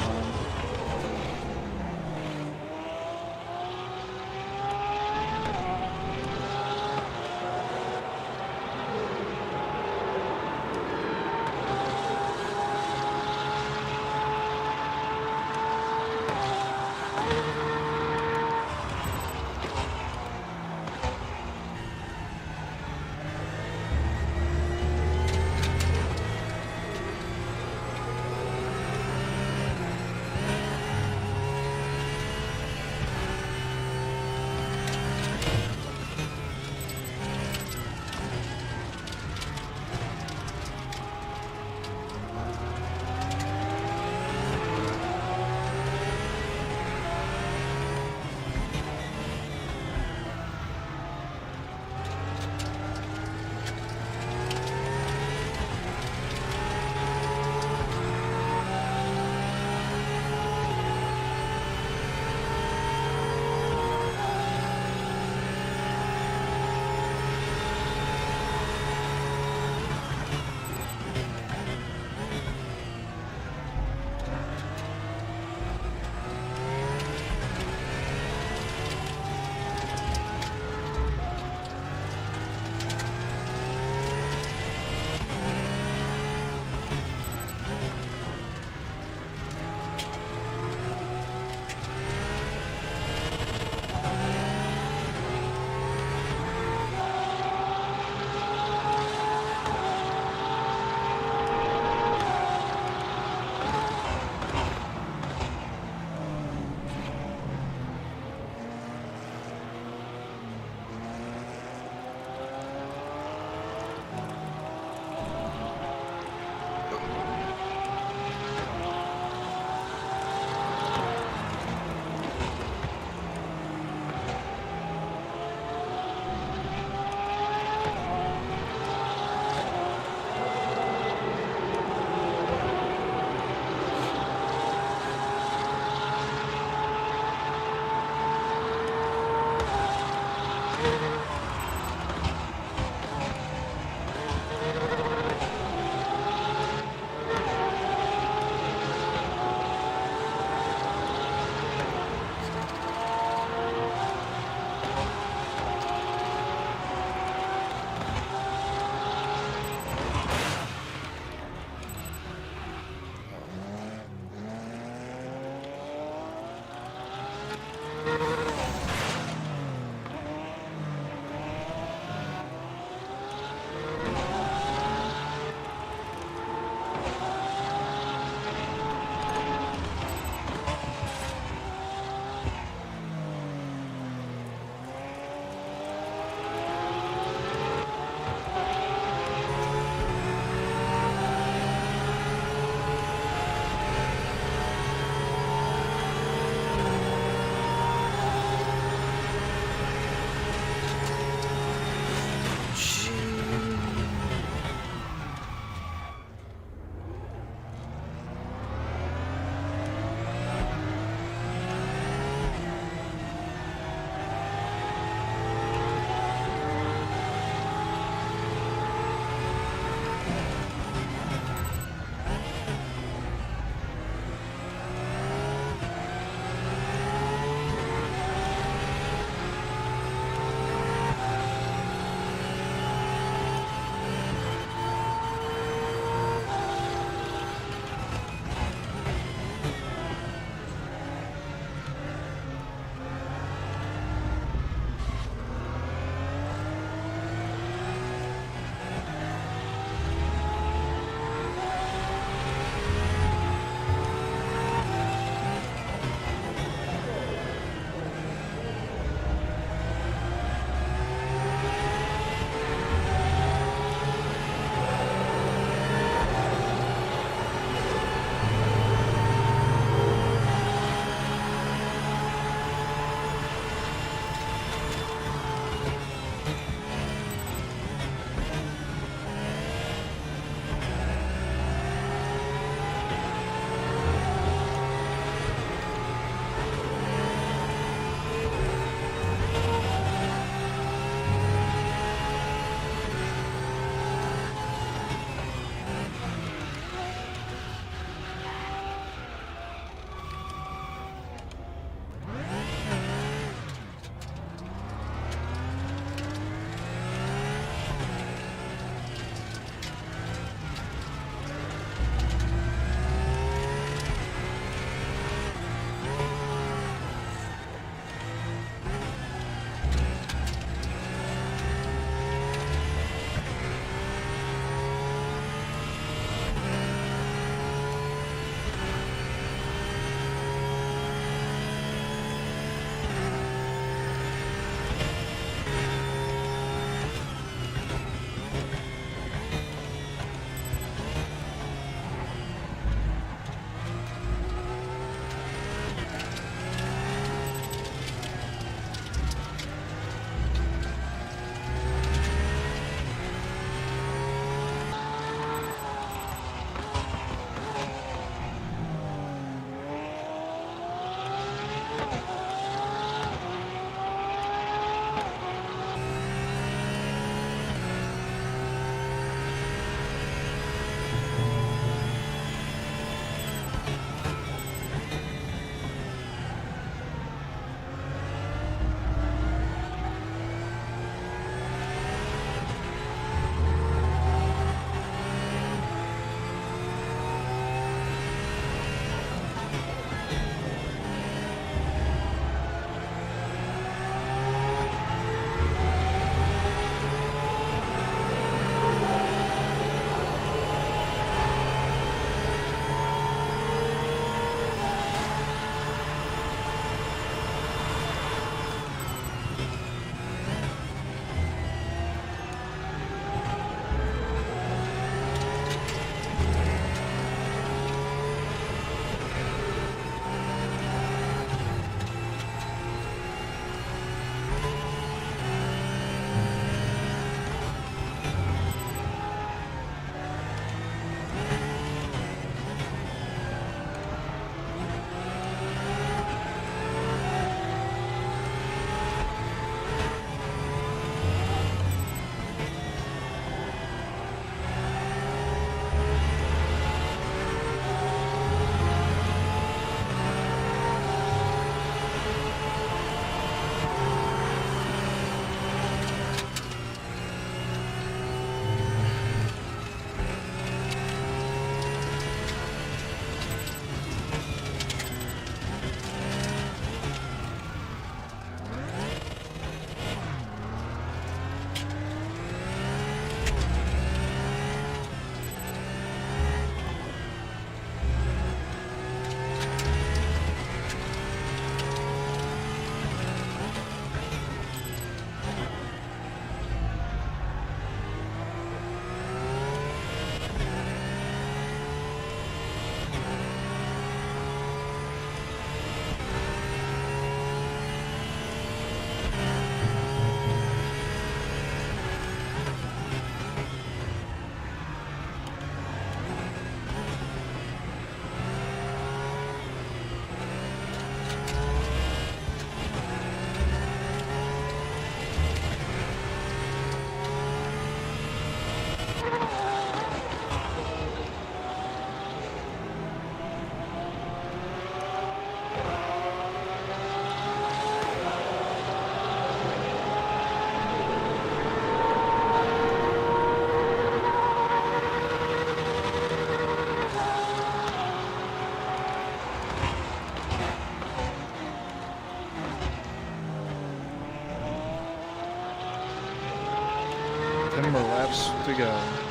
laps to go.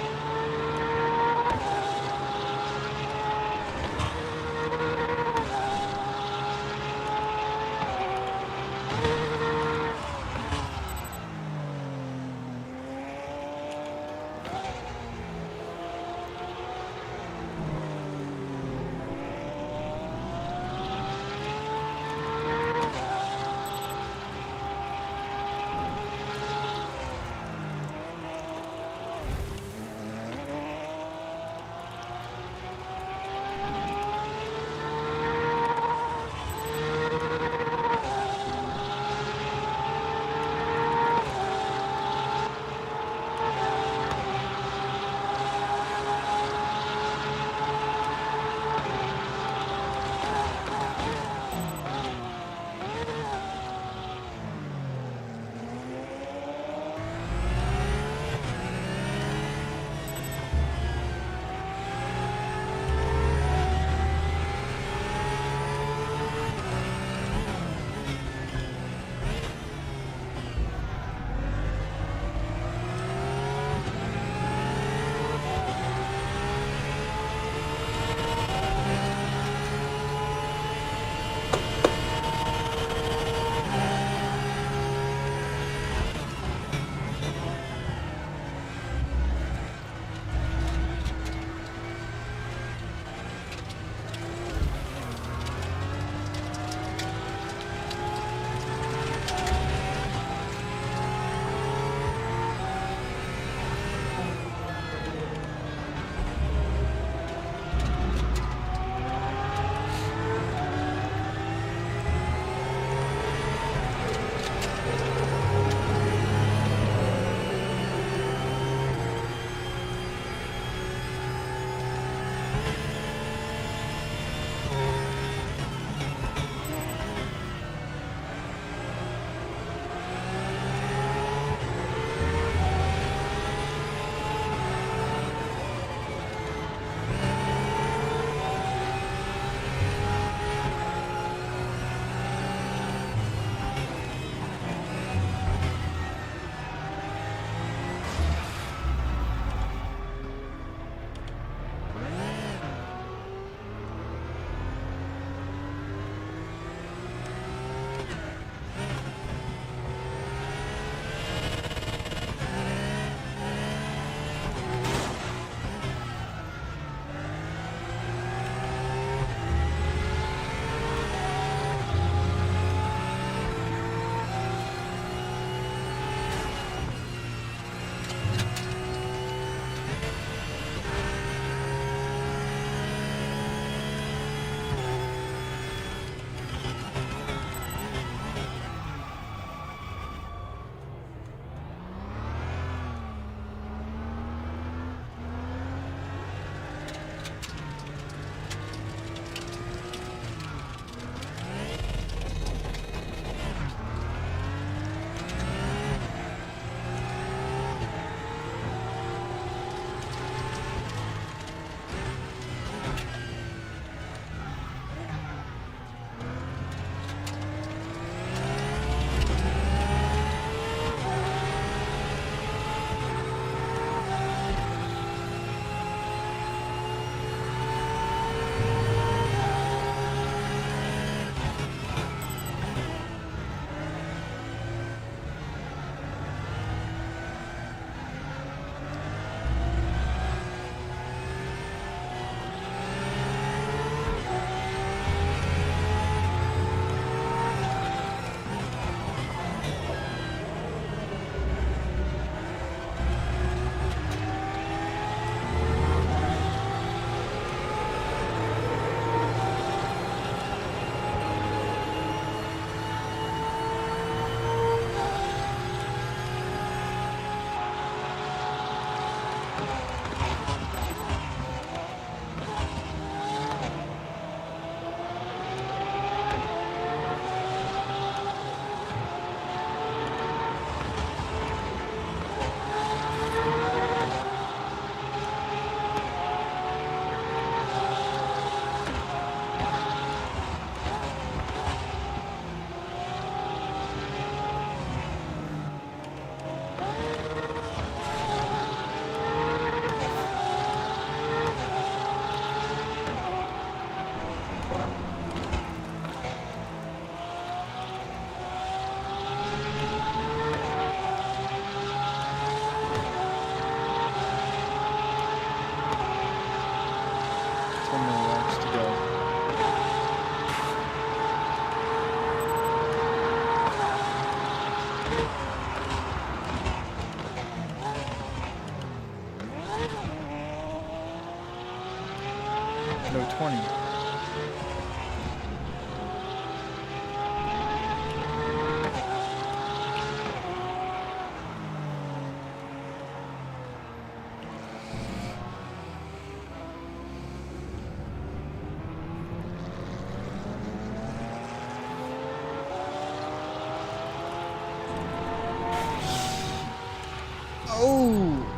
Oh!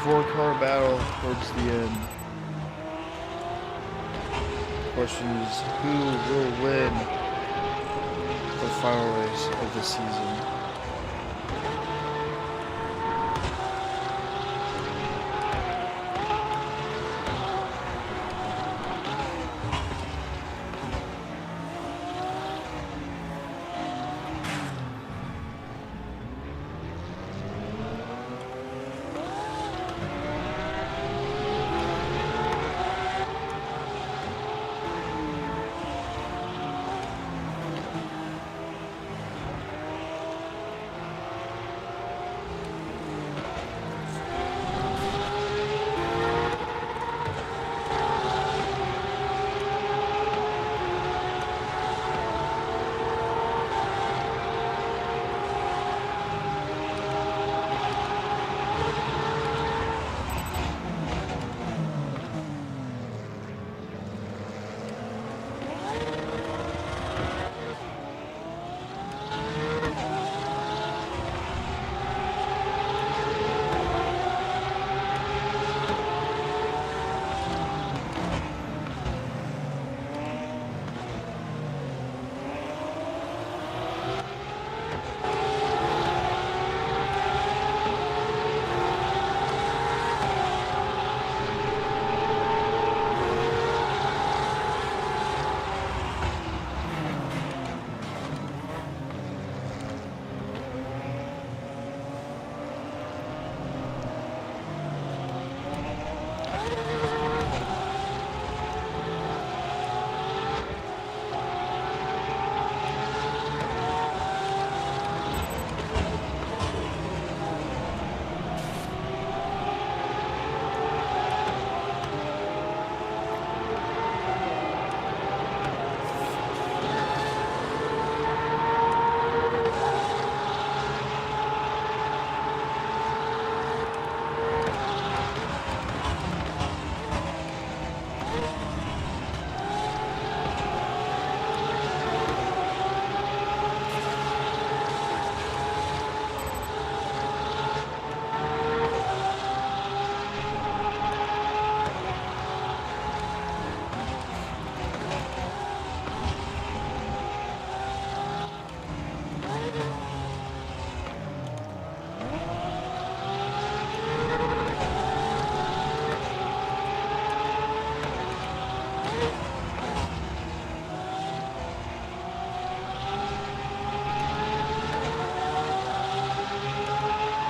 4-car battle towards the end. Question is, who will win the final race of the season?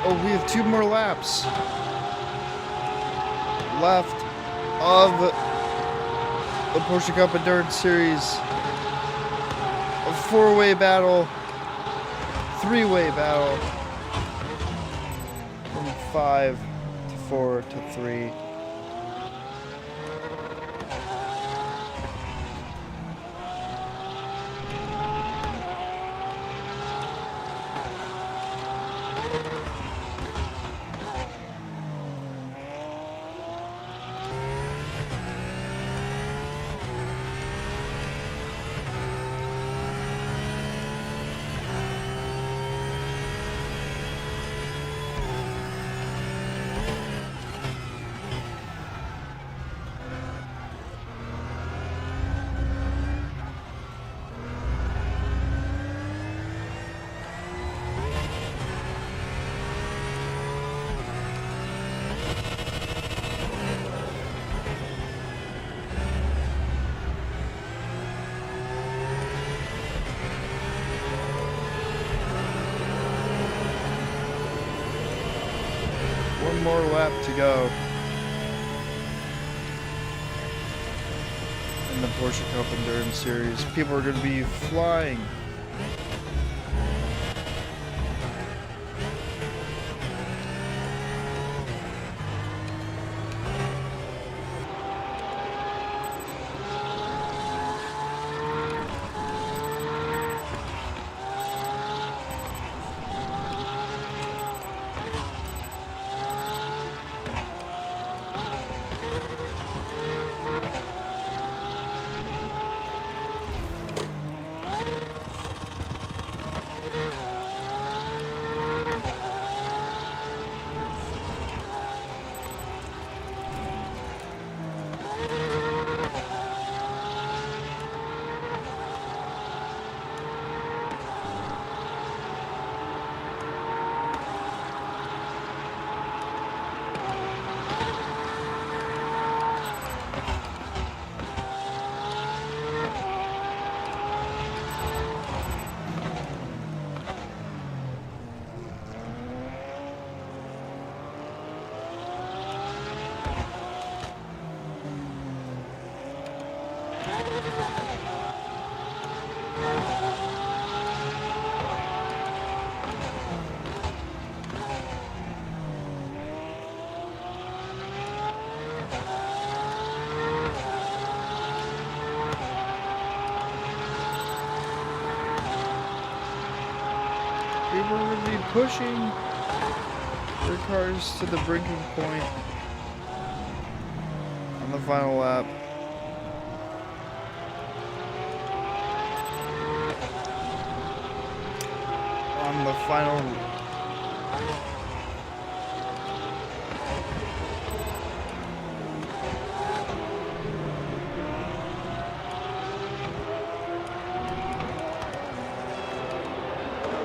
Oh, we have 2 more laps left of the Porsche Cup Endurance Series. A 4-way battle, 3-way battle, from 5 to 4 to 3. One more lap to go in the Porsche Cup Endurance Series. People are going to be flying. People will be pushing their cars to the breaking point on the final lap. On the final.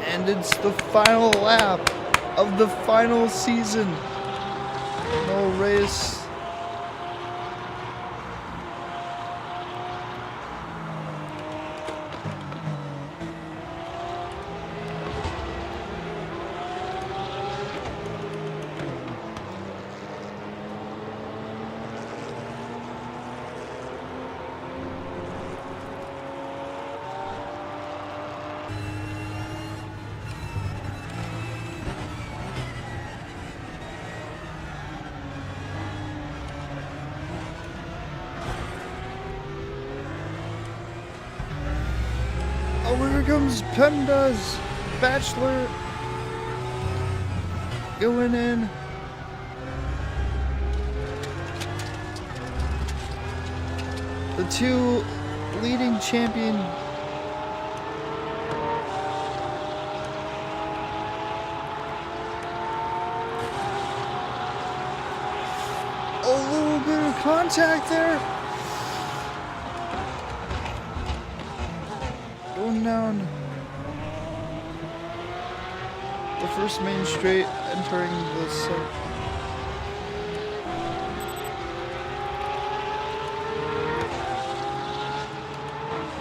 And it's the final lap of the final season. No race. Oh, here comes Penda's Bachelor going in. The two leading champion. A little bit of contact there. Going down the first main straight, entering the second.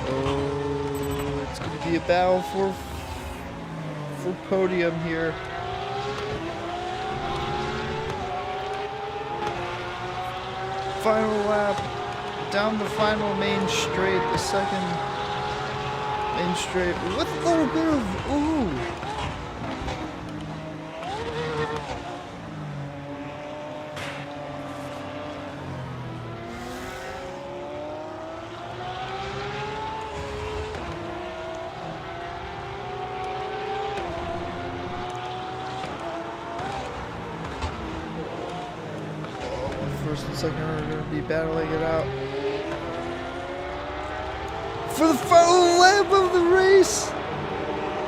Oh, it's going to be a battle for podium here. Final lap, down the final main straight, the second main straight, with a little bit of ooh. First and second are going to be battling it out for the final lap of the race,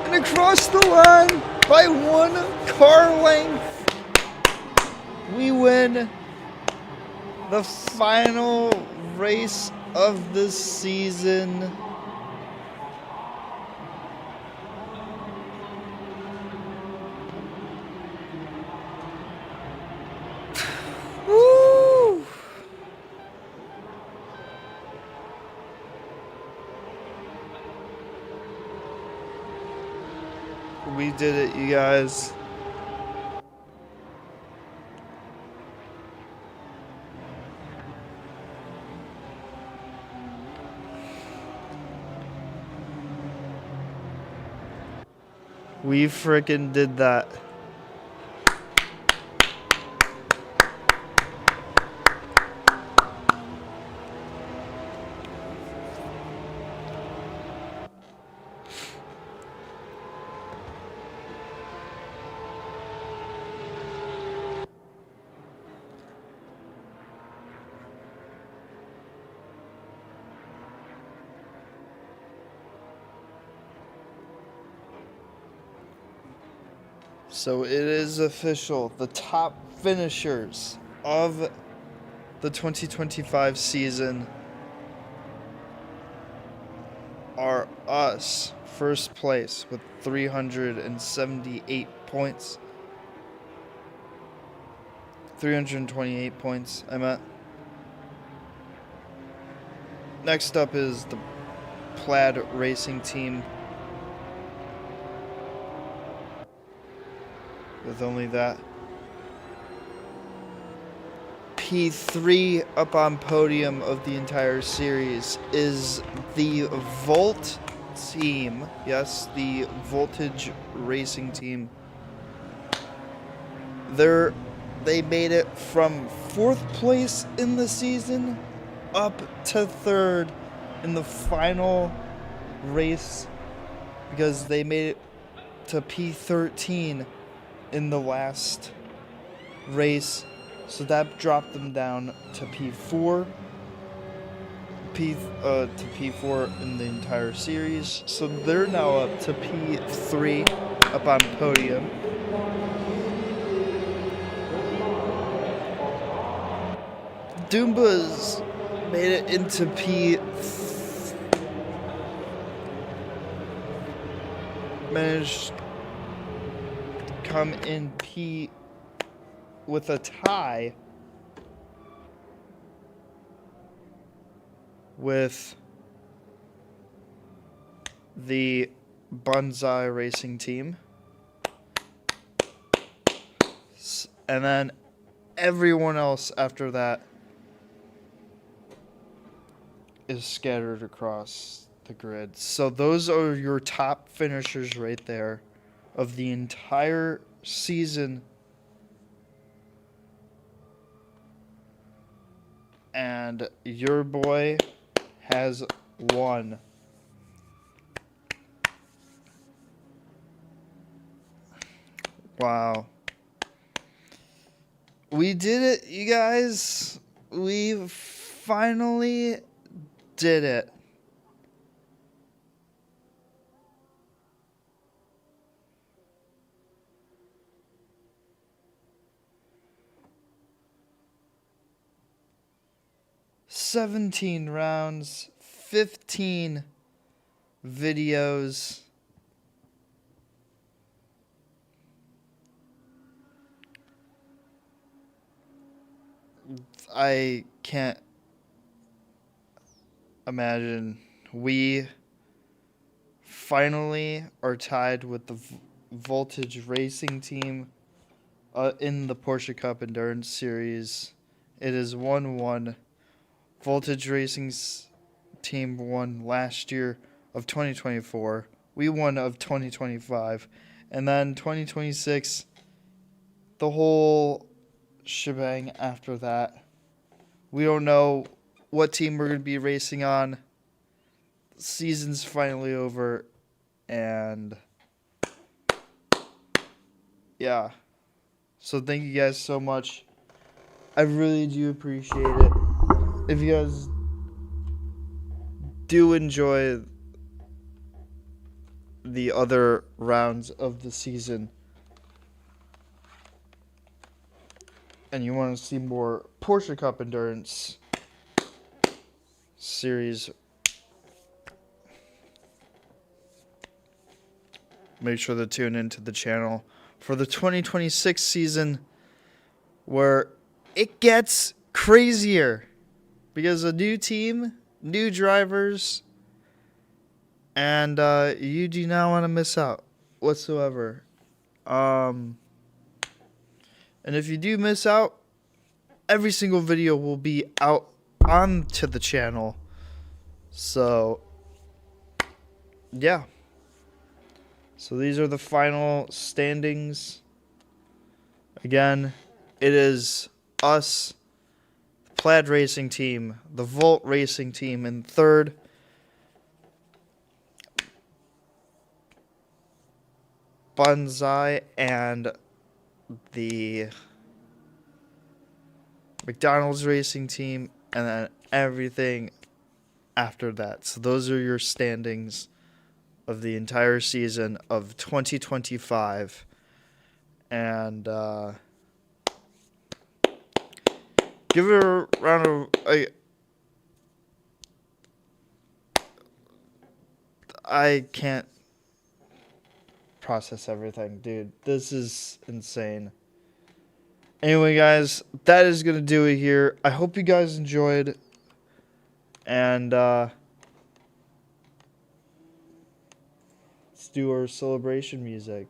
and across the line by 1 car length, we win the final race of the season. We did it, you guys. We frickin' did that. So it is official. The top finishers of the 2025 season are us. First place with 378 points. 328 points, I meant. Next up is the Plaid Racing Team, with only that. P3 up on podium of the entire series is the Volt team. Yes, the Voltage Racing team. They made it from 4th place in the season up to 3rd in the final race because they made it to P13 in the last race. So that dropped them down to P4. To P4 in the entire series. So they're now up to P3 up on podium. Doombas made it into managed to come in P with a tie with the Bonsai Racing team. And then everyone else after that is scattered across the grid. So those are your top finishers right there of the entire season. And your boy has won. Wow. We did it, you guys. We finally did it. "17 rounds, 15 videos." I can't imagine. We finally are tied with the Voltage Racing team in the Porsche Cup Endurance Series. It is 1-1. Voltage Racing's team won last year of 2024. We won of 2025. And then 2026, the whole shebang after that. We don't know what team we're going to be racing on. Season's finally over. And yeah. So thank you guys so much. I really do appreciate it. If you guys do enjoy the other rounds of the season and you want to see more Porsche Cup Endurance series, make sure to tune into the channel for the 2026 season, where it gets crazier because a new team, new drivers, and you do not want to miss out whatsoever. And if you do miss out, every single video will be out onto the channel. So yeah. So these are the final standings. Again, it is us, the Plaid Racing team, the Volt Racing team in 3rd. Bonsai and the McDonald's Racing team, and then everything after that. So those are your standings of the entire season of 2025. And give it a round of... I can't process everything, dude. This is insane. Anyway, guys, that is going to do it here. I hope you guys enjoyed. And let's do our celebration music.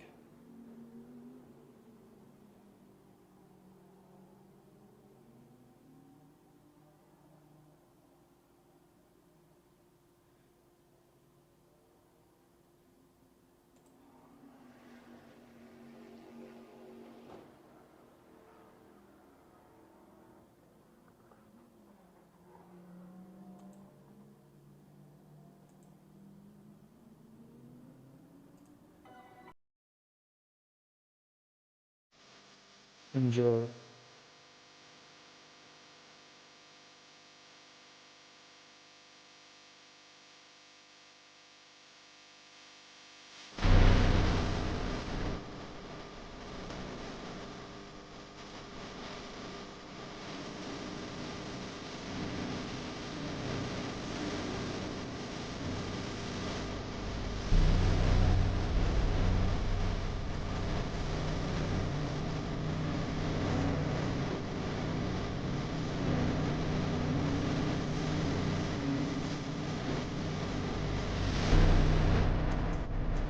Enjoy.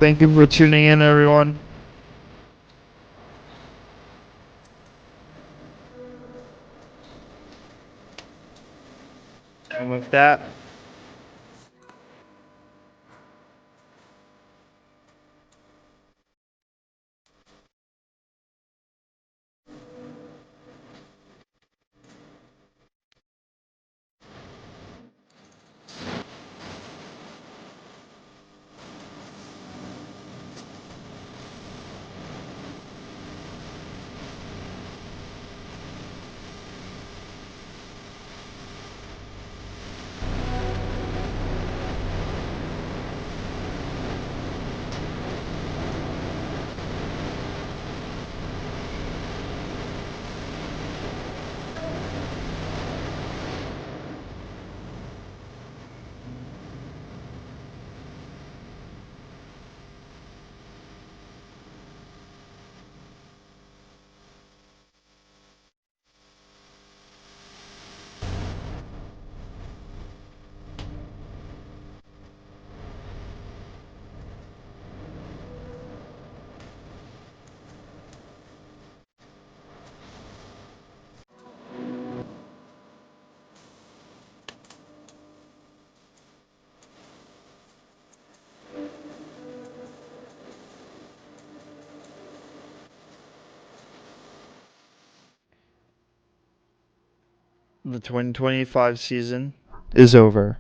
Thank you for tuning in, everyone. And with that, the 2025 season is over.